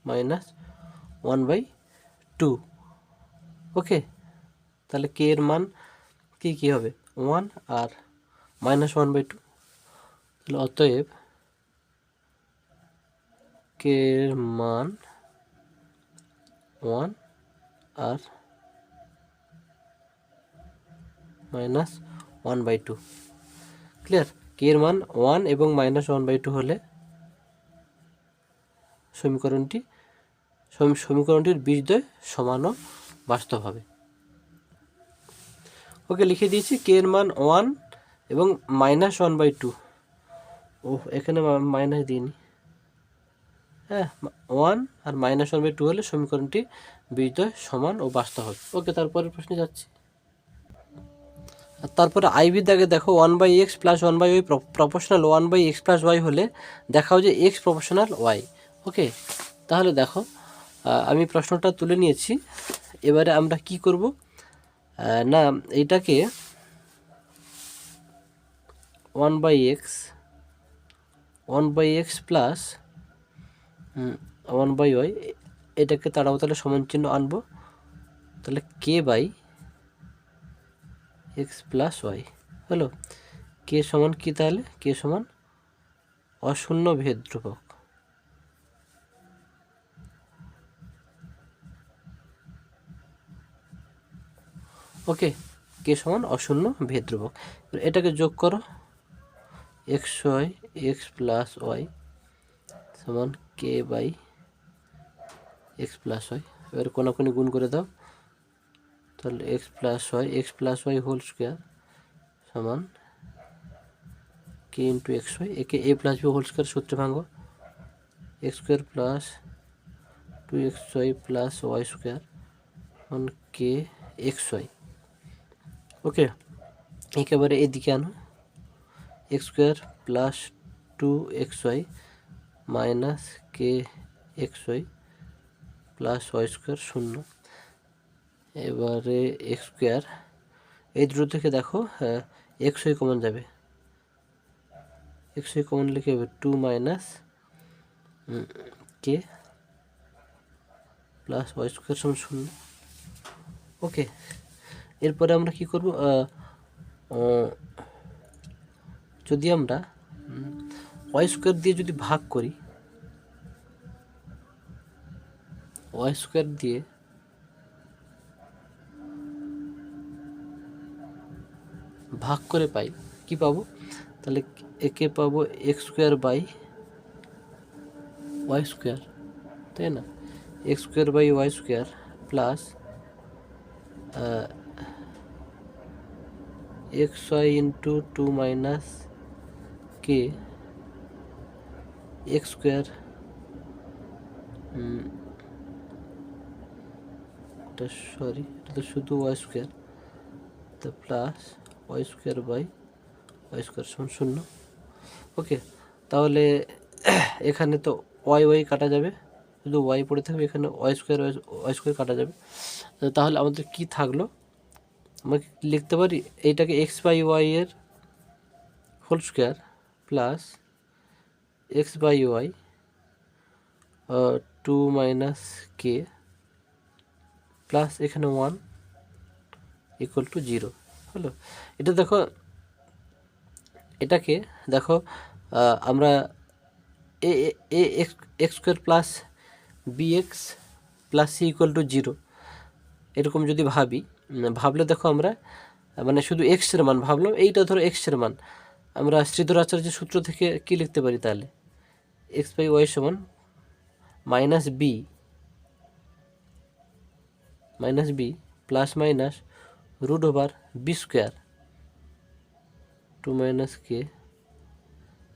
-1/2। ওকে, তাহলে k এর মান কি হবে 1 আর -1/2। তাহলে অতএব কে এর মান 1 আর -1/2। ক্লিয়ার? কে এর মান 1 এবং -1/2 হলে সমীকরণটির বীজদ্বয় সমান ও বাস্তব হবে। ওকে, লিখে দিয়েছি কে এর মান 1 এবং -1/2। এখানে মাইনাস দিইনি। হ্যাঁ, 1 আর -1/2 হলে সমীকরণটি বীজদ্বয় সমান ও বাস্তব হবে। ওকে, তারপরের প্রশ্নে যাচ্ছি। আর তারপরে আইবির দাগে দেখো 1/x + 1/y proportional 1/x + y হলে দেখাও যে x প্রপোর্শনাল y। ওকে, তাহলে দেখো আমি প্রশ্নটা তুলে নিয়েছি। এবারে আমরা কি করব না, এইটাকে 1/x + 1/y এটাকে তাড়াবো, তাহলে সমান চিহ্ন আনবো। তাহলে k/x + y হলো। কে সমান কি? তাহলে কে সমান অশূন্য ভেদ ধ্রুবক। ওকে, কে সমান অশূন্য ভেদ ধ্রুবক। এটাকে যোগ করো, xy x + y সমান k/x + y। এবার কোনাকুনি গুণ করে দাও, তাহলে x + y হোল স্কোয়ার সমান k × xy। একে a + b হোল স্কোয়ার সূত্রে ভাঙো, x² + 2xy + y² সমান kxy। ওকে, একেবারে এদিকে আনো, x² + 2xy - kxy + y² 0। এবারে x², এই দুটো থেকে দেখো xy কমন যাবে, xy কমন লিখে হবে 2 - k + y² সমান 0। ওকে, এরপরে আমরা কি করব, যদি আমরা y² দিয়ে যদি ভাগ করি, y² দিয়ে ভাগ করে পাই কি পাবো? তাহলে একে পাবো x² / y², তাই না? x² / y² plus xy × 2 - k x², এটা সরি, এটা তো শুধু y², তো প্লাস y² / y² সমান 0। ওকে, তাহলে এখানে তো y কাটা যাবে, শুধু y পড়ে থাকবে, এখানে y² কাটা যাবে। তাহলে আমাদের কি থাকলো? আমরা লিখতে পারি এইটাকে x/y এর whole square plus x/y 2 - k plus এখানে 1 = 0 হলো। এটা দেখো, এটাকে দেখো আমরা x² + bx + c = 0 এরকম যদি ভাবলে দেখো আমরা মানে শুধু x এর মান ভাবলাম, এইটা ধরো x এর মান, আমরা শ্রীধর আচার্যের সূত্র থেকে কি লিখতে পারি? তাহলে x/y সমান -b plus minus √b², 2 - k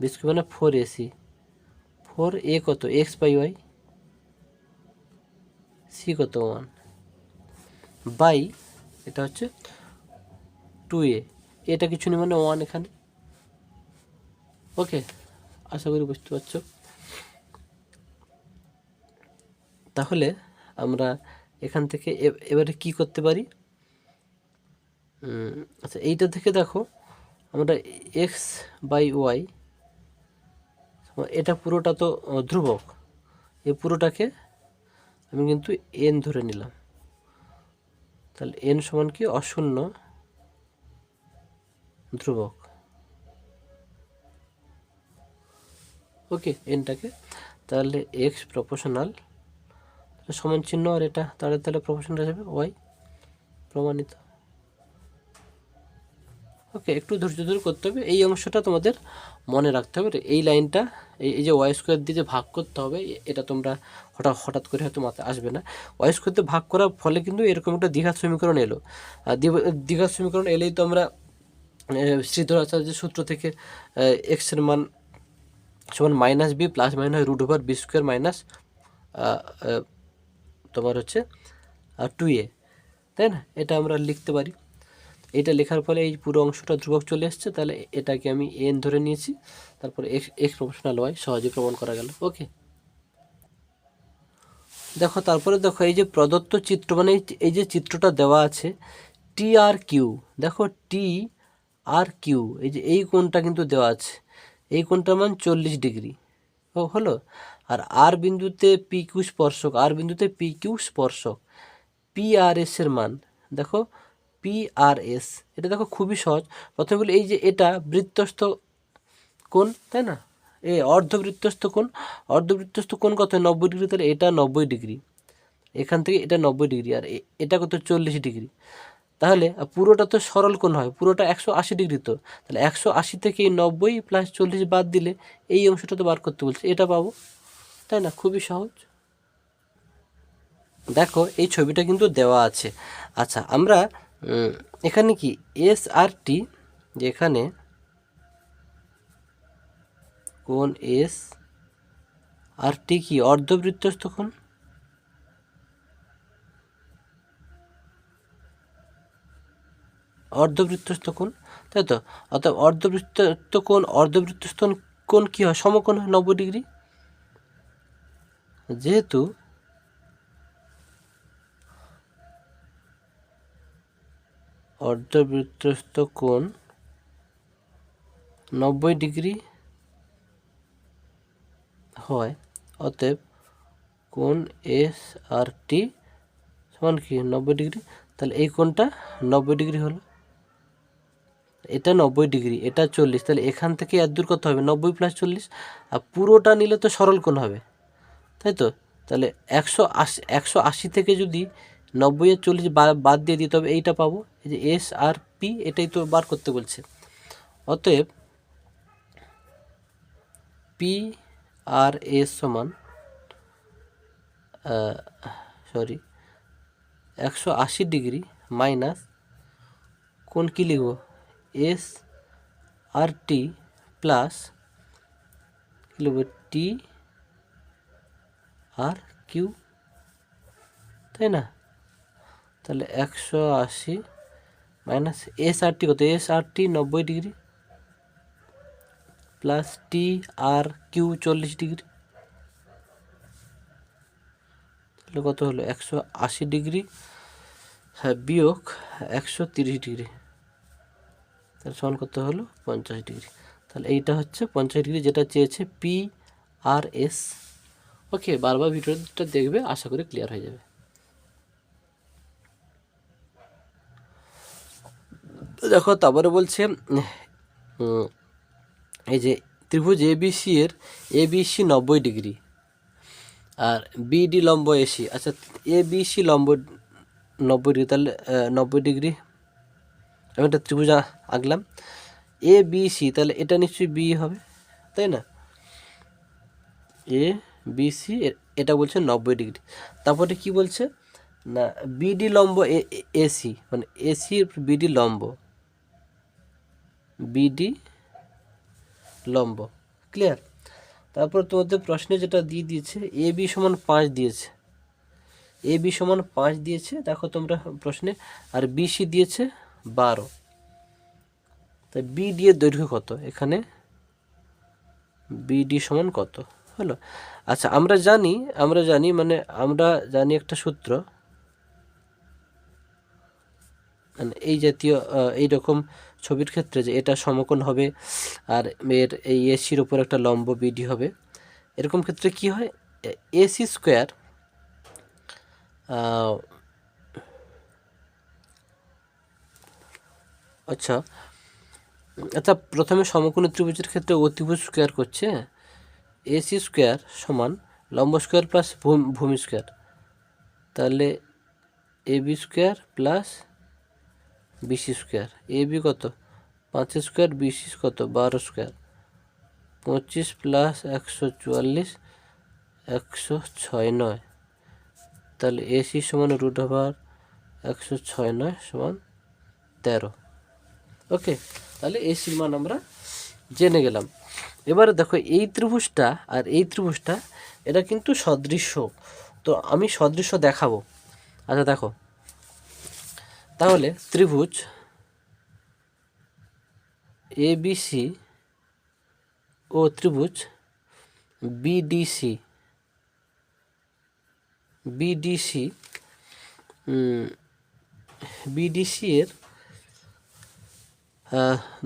b² মানে 4ac, 4a কত? x/y, c কত? 1 বাই এটা হচ্ছে 2a, এটা কিছু নেই মানে 1 এখানে। ওকে, আশা করি বুঝতে পারছো। তাহলে আমরা এখান থেকে এবারে কি করতে পারি? আচ্ছা, এইটা থেকে দেখো আমরা x/y, এটা পুরোটা তো ধ্রুবক, এই পুরোটাকে আমি কিন্তু n ধরে নিলাম। তাহলে n সমান কি? অশূন্য ধ্রুবক। ওকে, এনটাকে তাহলে এক্স প্রপোর্শনাল সমান চিহ্ন, আর এটা তাহলে তাহলে প্রপোর্শনাল যাবে ওয়াই, প্রমাণিত। ওকে, একটু ধৈর্য ধরে করতে হবে, এই অংশটা তোমাদের মনে রাখতে হবে। এই লাইনটা এই যে ওয়াই স্কোয়ার দিয়ে যে ভাগ করতে হবে, এটা তোমরা হঠাৎ করে হয়তো মাথায় আসবে না। ওয়াই স্কোয়ার দিয়ে ভাগ করার ফলে কিন্তু এরকম একটা দ্বিঘাত সমীকরণ এলো। আর দ্বিঘাত সমীকরণ এলেই তো আমরা শ্রীধর আচার্যের সূত্র থেকে এক্স এর মান সমান minus b plus minus root over b square minus তোমার হচ্ছে 2a, তাই না? এটা আমরা লিখতে পারি। এটা লেখার ফলে এই পুরো অংশটা ধ্রুবক চলে এসছে, তাহলে এটাকে আমি এন ধরে নিয়েছি, তারপরে এক্স প্রপোর্শনাল ওয়াই সহজে প্রমাণ করা গেল। ওকে, দেখো তারপরে দেখো এই যে প্রদত্ত চিত্র, মানে এই যে চিত্রটা দেওয়া আছে টি আর কিউ, দেখো টি আর কিউ, এই যে এই কোণটা কিন্তু দেওয়া আছে, এই কোণটার মান 40 ডিগ্রি হলো। আর আর বিন্দুতে পি কিউ স্পর্শক, আর বিন্দুতে পি কিউ স্পর্শক, পি আর এস এর মান দেখো, পি আর এস, এটা দেখো খুবই সহজ। প্রথমে বলি এই যে এটা বৃত্তস্থ কোণ, তাই না? এই অর্ধবৃত্তস্থ কোণ, অর্ধবৃত্তস্থ কোণ কত? 90 ডিগ্রি, তাহলে এটা 90 ডিগ্রি, এখান থেকে এটা 90 ডিগ্রি, আর এটা কত? 40 ডিগ্রি। তাহলে পুরোটা তো সরল কোণ হয়, পুরোটা 180 ডিগ্রি, তো তাহলে 180 থেকে এই 90 প্লাস 40 বাদ দিলে এই অংশটা তো বার করতে বলছে, এটা পাবো, তাই না? খুবই সহজ। দেখো এই ছবিটা কিন্তু দেওয়া আছে। আচ্ছা, আমরা এখানে কি এস আর টি, যেখানে কোণ এস আর টি কি অর্ধবৃত্তস্থ কোণ, অর্ধবৃত্তস্থ কোণ, তাই তো? অর্থাৎ অর্ধবৃত্তস্থ কোণ কি হয়? সমকোণ হয় 90 ডিগ্রি। যেহেতু অর্ধবৃত্তস্থ কোণ 90 ডিগ্রি হয়, অতএব কোণ এস আর টি সমান কি 90 ডিগ্রি। তাহলে এই কোণটা 90 ডিগ্রি হলো, এটা 90 ডিগ্রি, এটা 40, তাহলে এখান থেকে এর দূর কত হবে? 90 প্লাস 40, আর পুরোটা নিলে তো সরল কোণ হবে, তাই তো? তাহলে 180 থেকে যদি 90 আর 40 বাদ দিয়ে দিই, তবে এইটা পাবো, এই যে এস আর পি, এটাই তো বার করতে বলছে। অতএব পি আর এস সমান 180 ডিগ্রি মাইনাস কোণ কী লিখব? এস আর টি প্লাস কী লিখব? টি আর কিউ, তাই না? তাহলে 180 মাইনাস এস আর টি কত? এস আর টি 90 ডিগ্রি প্লাস টি আর কিউ 40 ডিগ্রি, তাহলে কত হলো? 180 ডিগ্রি, হ্যাঁ, বিয়োগ 130 ডিগ্রি, তাহলে সমান কত হলো? 50 ডিগ্রি। তাহলে এইটা হচ্ছে 50 ডিগ্রি, যেটা চেয়েছে পি আর এস। ওকে, বারবার ভিডিওটা দেখবে, আশা করি ক্লিয়ার হয়ে যাবে। দেখো তারপরে বলছে এই যে ত্রিভুজ এবিসি এর এবিসি 90 ডিগ্রি আর বিডি লম্ব এসি। আচ্ছা, এবিসি লম্ব 90 ডিগ্রি, তাহলে 90 ডিগ্রি আমি একটা ত্রিভুজ আঁকলাম এ বি সি, তাহলে এটা নিশ্চয়ই বি হবে, তাই না? এ বি সি, এটা বলছে 90 ডিগ্রি। তারপরে কি বলছে না, বিডি লম্ব এসি, মানে এসি বিডি লম্ব, বিডি লম্ব, ক্লিয়ার? তারপর তোমাদের প্রশ্নে যেটা দিয়ে দিয়েছে এ বি সমান 5 দিয়েছে, এ বি সমান 5 দিয়েছে, দেখো তোমরা প্রশ্নে, আর বিসি দিয়েছে 12, তাই বিডি এর দৈর্ঘ্য কত? এখানে বিডি সমান কত হলো? আচ্ছা, আমরা জানি মানে আমরা জানি একটা সূত্র, মানে এই জাতীয় এইরকম ছবির ক্ষেত্রে, যে এটা সমকোণ হবে আর এর এই এসির উপর একটা লম্ব বিডি হবে, এরকম ক্ষেত্রে কি হয়? এসি স্কোয়ার আচ্ছা, আচ্ছা, প্রথমে সমকোণী ত্রিভুজের ক্ষেত্রে অতিভুজ স্কোয়ার করছে, এসি স্কোয়ার সমান লম্ব স্কোয়ার প্লাস ভূমি স্কোয়ার, তাহলে AB square plus BC square. AB কত 5 স্কোয়ার, বিসি কত 12 স্কোয়ার, 25 প্লাস 144 106 তাহলে এসি সমান √106 সমান 13। ওকে, তাহলে এসির মান আমরা জেনে গেলাম। এবারে দেখো এই ত্রিভুজটা আর এই ত্রিভুজটা এটা কিন্তু সদৃশ্য, তো আমি সদৃশ্য দেখাবো। আচ্ছা দেখো, তাহলে ত্রিভুজ এবিসি ও ত্রিভুজ বিডিসি বিডিসি বিডিসি এর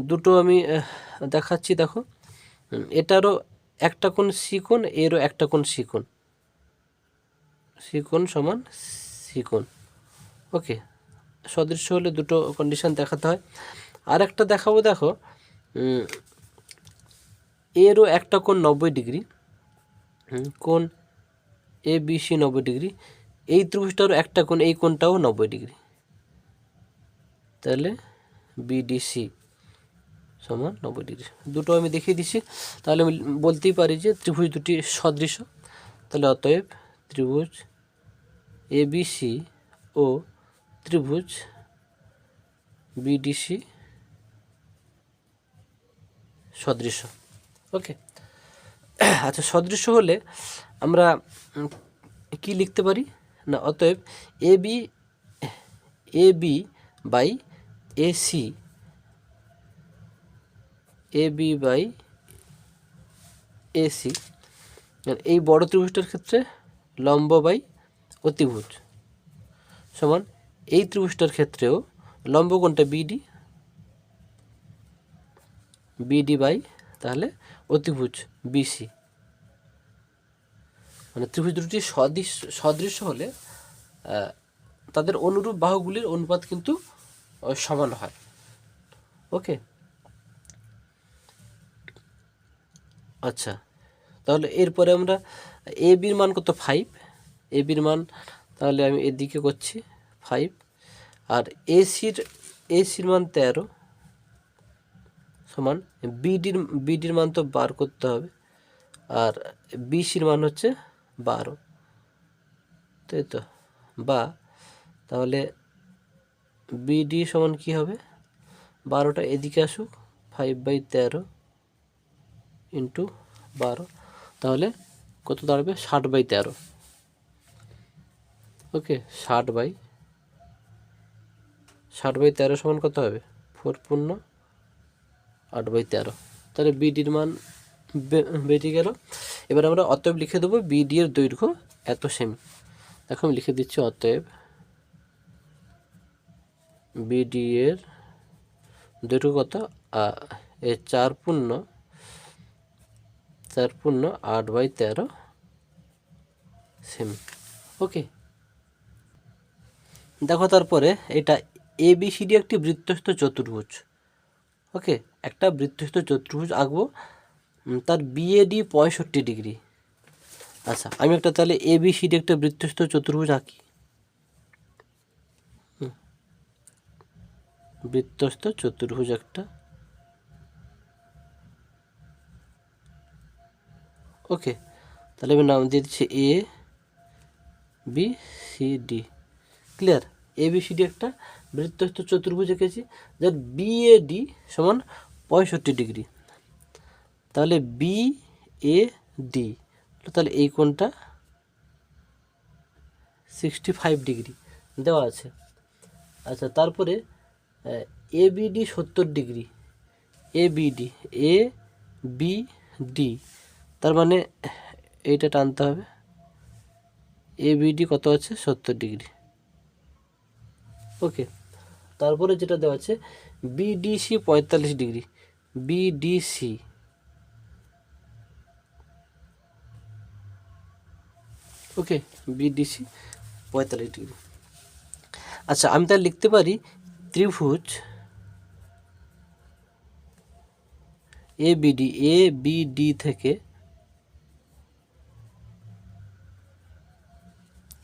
দুটো আমি দেখাচ্ছি। দেখো, এটারও একটা কোণ সি কোণ, এরও একটা কোণ সি কোণ, সি কোণ সমান সি কোণ। ওকে, সদৃশ্য হলে দুটো কন্ডিশন দেখাতে হয়। আর একটা দেখাবো, দেখো এরও একটা কোণ 90 ডিগ্রি, কোণ এ বিসি 90 ডিগ্রি, এই ত্রিভুজটারও একটা কোণ, এই কোণটাও 90 ডিগ্রি, তাহলে বিডিসি সমান 90 ডিগ্রি। দুটো আমি দেখিয়ে দিচ্ছি, তাহলে আমি বলতেই পারি যে ত্রিভুজ দুটি সদৃশ। তাহলে অতএব ত্রিভুজ এবিসি ও ত্রিভুজ বিডিসি সদৃশ। ওকে, আচ্ছা, সদৃশ্য হলে আমরা কি লিখতে পারি না, অতএব AB by AC, AB by AC এই বড় ত্রিভুজটার ক্ষেত্রে লম্ব বাই অতিভুজ সমান এই ত্রিভুজটার ক্ষেত্রেও লম্ব কোণটা বিডি, বিডি বাই তাহলে অতিভুজ বিসি। মানে ত্রিভুজ দুটি সদৃশ্য হলে তাদের অনুরূপ বাহুগুলির অনুপাত কিন্তু সমান হয়। ওকে, আচ্ছা, তাহলে এরপরে আমরা এ বির মান কত 5, এ বির মান তাহলে আমি এদিকে করছি 5, আর এসির মান 13 সমান বিডির মান তো বার করতে হবে, আর বিসির মান হচ্ছে 12, তাই তো, বা তাহলে বিডি সমান কি হবে, 12টা এদিকে আসুক, 5/13 ইন্টু 12, তাহলে কত দাঁড়াবে 60/13। ওকে, 60/13 সমান কত হবে 4 পূর্ণ 8/13, তাহলে বিডির মান বেরিয়ে গেল। এবার আমরা অতএব লিখে দেবো বিডি এর দৈর্ঘ্য এত সেমি। দেখো আমি লিখে দিচ্ছি, অতএব বিডি এর দৈর্ঘ্য কত, 4 পূর্ণ 8/13 সেমি। ওকে, দেখো তারপরে এটা এবিসিডি একটি বৃত্তস্থ চতুর্ভুজ। ওকে, একটা বৃত্তস্থ চতুর্ভুজ আঁকবো, তার বিএডি 65 ডিগ্রি। আচ্ছা, আমি একটা তাহলে এবিসিডি একটা বৃত্তস্থ চতুর্ভুজ আঁকি, বৃত্তস্থ চতুর্ভুজ একটা। ওকে, তাহলে আমি নাম দিয়ে দিচ্ছি এ বি সি ডি। ক্লিয়ার, এ বি সি ডি একটা বৃত্তস্থ চতুর্ভুজ এঁকেছি, যার বিএডি সমান 65 ডিগ্রি, তাহলে বি এ ডি, তাহলে এই কোণটা 65 ডিগ্রি দেওয়া আছে। আচ্ছা, তারপরে ABD 70 degree, ABD A B D, তার মানে এইটা টানতে হবে, এবিডি কত আছে 70 ডিগ্রি। ওকে, তারপরে যেটা দেওয়া আছে বিডিসি 45 ডিগ্রি, বিডিসি ওকে, বিডিসি 45 ডিগ্রি। আচ্ছা, আমি তাহলে লিখতে পারি ত্রিভুজ এবিডি থেকে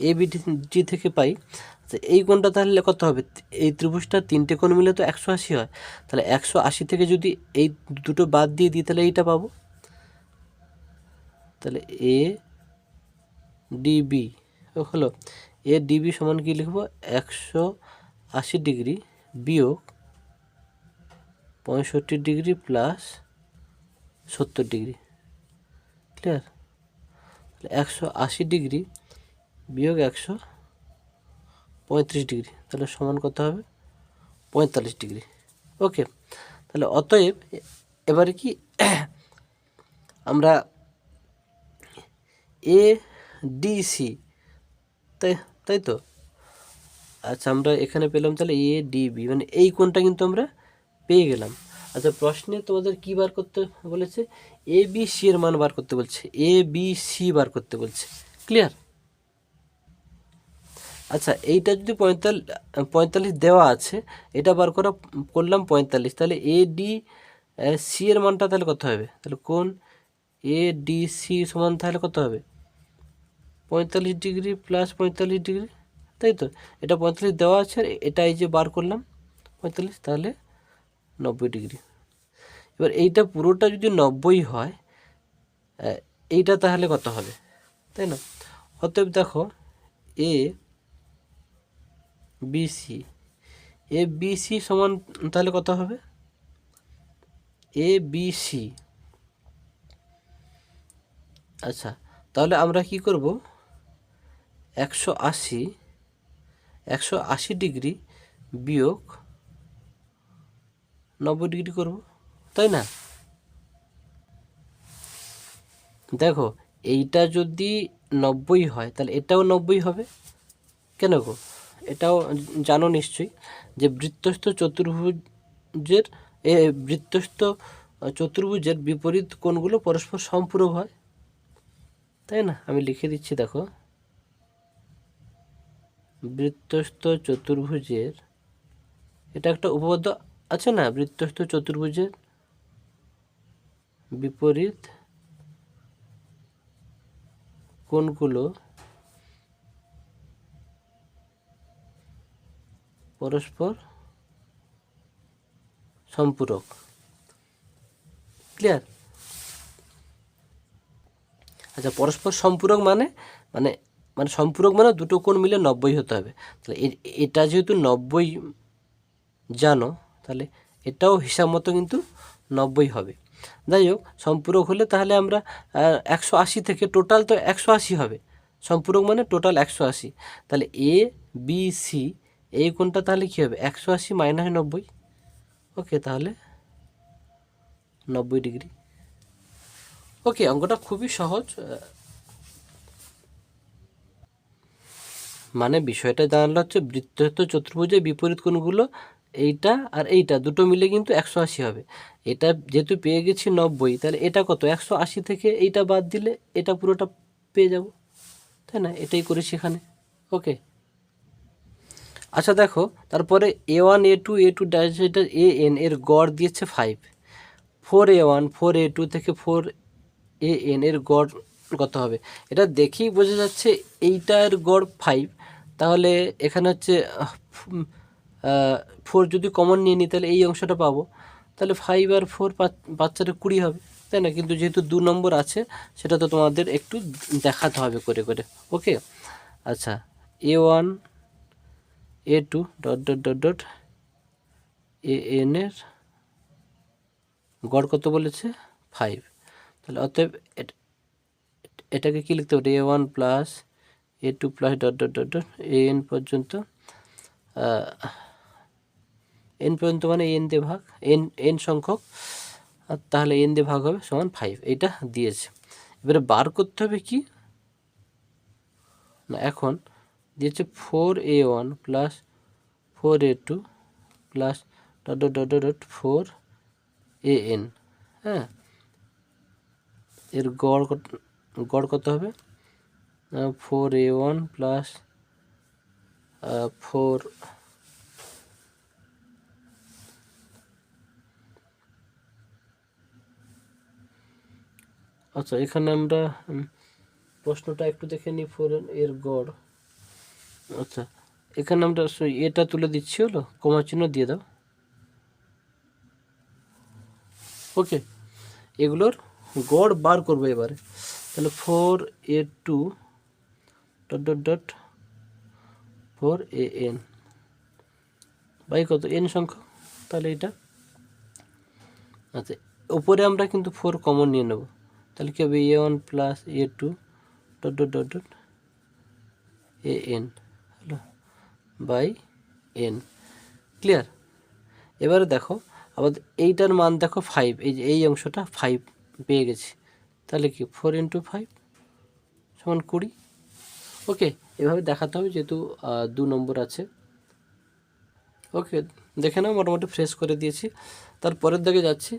এবিডি থেকে পাই, এই কোণটা তাহলে কত হবে? এই ত্রিভুজটা 3টে কোণ মিলে তো 180 হয়, তাহলে 180 থেকে যদি এই দুটো বাদ দিয়ে দিই তাহলে এইটা পাবো। তাহলে এ ডিবি হলো, এ ডিবি সমান কি লিখবো? 180 ডিগ্রি বিয়োগ 65 degree plus 70 degree. Clear? 180 degree বিয়োগ 135 ডিগ্রি, তাহলে সমান কত হবে? 45 ডিগ্রি। ওকে, তাহলে অতএব এবারে কি আমরা এ ডিসি, তাই তো? আচ্ছা, আমরা এখানে পেলাম তাহলে এ ডিবি, মানে এই কোণটা কিন্তু আমরা পেয়ে গেলাম। আচ্ছা, প্রশ্নে তোমাদের কি বার করতে বলেছে? এ বি সি এর মান বার করতে বলছে, এ বি সি বার করতে বলছে। ক্লিয়ার? আচ্ছা, এইটা যদি 45 দেওয়া আছে, এটা বার করলাম 45, তাহলে এ ডি সি এর মানটা তাহলে কত হবে? তাহলে কোণ এ ডি সি সমান তাহলে কত হবে? 45 ডিগ্রি প্লাস 45 ডিগ্রি, তাই তো? এটা 45 দেওয়া আছে, আর এটা এই যে বার করলাম 45, তাহলে 90 ডিগ্রি। এবার এইটা পুরোটা যদি 90 হয়, এইটা তাহলে কত হবে, তাই না? অতএব দেখো এ বিসি, এ বিসি সমান তাহলে কত হবে? এ বিসি, আচ্ছা, তাহলে আমরা কি করব? 180 ডিগ্রি বিয়োগ 90 ডিগ্রি করব, তাই না? দেখো, এইটা যদি 90 হয় তাহলে এটাও 90 হবে। কেন গো? এটাও জানো নিশ্চয়ই যে বৃত্তস্থ চতুর্ভুজের বিপরীত কোণগুলো পরস্পর সম্পূরক হয়, তাই না? আমি লিখে দিচ্ছি, দেখো, বৃত্তস্থ চতুর্ভুজের, এটা একটা উপপাদ্য আছে না, বৃত্তস্থ চতুর্ভুজের বিপরীত কোণগুলো পরস্পর সম্পূরক। ক্লিয়ার? আচ্ছা, পরস্পর সম্পূরক মানে মানে মানে সম্পূরক মানে দুটো কোণ মিলে 90 হতে হবে। তাহলে এটা যেহেতু 90 জানো, তাহলে এটাও হিসাব মতো কিন্তু 90 হবে। যাই হোক, সম্পূরক হলে তাহলে আমরা 180 থেকে, টোটাল তো 180 হবে, সম্পূরক মানে টোটাল 180, তাহলে এ বি সি এই কোণটা তাহলে কী হবে? 180 মাইনাস 90। ওকে, তাহলে 90 ডিগ্রি। ওকে, অঙ্কটা খুবই সহজ। মানে বিষয়টা জানলা হচ্ছে বৃত্তস্থ চতুর্ভুজের বিপরীত কোণগুলো এইটা আর এইটা দুটো মিলে কিন্তু 180 হবে। এটা যেহেতু পেয়ে গেছি 90, তাহলে এটা কত? 180 থেকে এইটা বাদ দিলে এটা পুরোটা পেয়ে যাব, তাই না? এটাই করেছি এখানে। ওকে, আচ্ছা দেখো, তারপরে A1 A2 A2 ড্যাশ এটা AN এর গড় দিয়েছে 5, 4A1 4A2 থেকে 4AN এর গড় কত হবে? এটা দেখেই বোঝা যাচ্ছে এইটার গড় 5, তাহলে এখানে হচ্ছে 4 যদি কমন নিয়ে নিই তাহলে এই অংশটা পাবো, তাহলে 5 আর 4 বাচ্চাটা 20 হবে, তাই না? কিন্তু যেহেতু 2 নম্বর আছে, সেটা তো তোমাদের একটু দেখাতে হবে করে করে। ওকে, আচ্ছা, A1 A2 dot dot dot dot AN এর গড় কত বলেছে? 5। তাহলে অতএব এটাকে কি লিখতে পারি? A1 plus A2 plus dot dot dot dot AN পর্যন্ত, এন পর্যন্ত মানে এন দিয়ে ভাগ, এন সংখ্যক, আর তাহলে এন দিয়ে ভাগ হবে সমান 5, এইটা দিয়েছে। এবারে বার করতে হবে কি না, এখন দিয়েছে 4A1 plus 4A2 plus dot dot dot dot 4AN। হ্যাঁ, এর গড় কত হবে? 4A1 প্লাস 4 4 আচ্ছা, এখানে আমরা প্রশ্নটা একটু দেখে নিই। 4 এর গড়। আচ্ছা, এখানে আমরা এটা তুলে দিচ্ছি, হলো কমা চিহ্ন দিয়ে দাও। ওকে, এগুলোর গড় বার করবো এবারে। তাহলে 4a2 dot dot dot 4an by কত n সংখ্যক, তাহলে এটা। আচ্ছা, উপরে আমরা কিন্তু 4 কমন নিয়ে নেব, তাহলে কি হবে a1 plus a2 dot dot dot dot an, হলো বাই n। ক্লিয়ার? এবারে দেখো আমাদের এইটার মান দেখো 5, এই যে এই অংশটা 5 পেয়ে গেছি, তাহলে কি 4 × 5 সমান 20। ওকে, এভাবে দেখাতে হবে যেহেতু 2 নম্বর আছে। ওকে, দেখে নাও মোটামুটি ফ্রেশ করে দিয়েছি। তারপরের দিকে যাচ্ছি।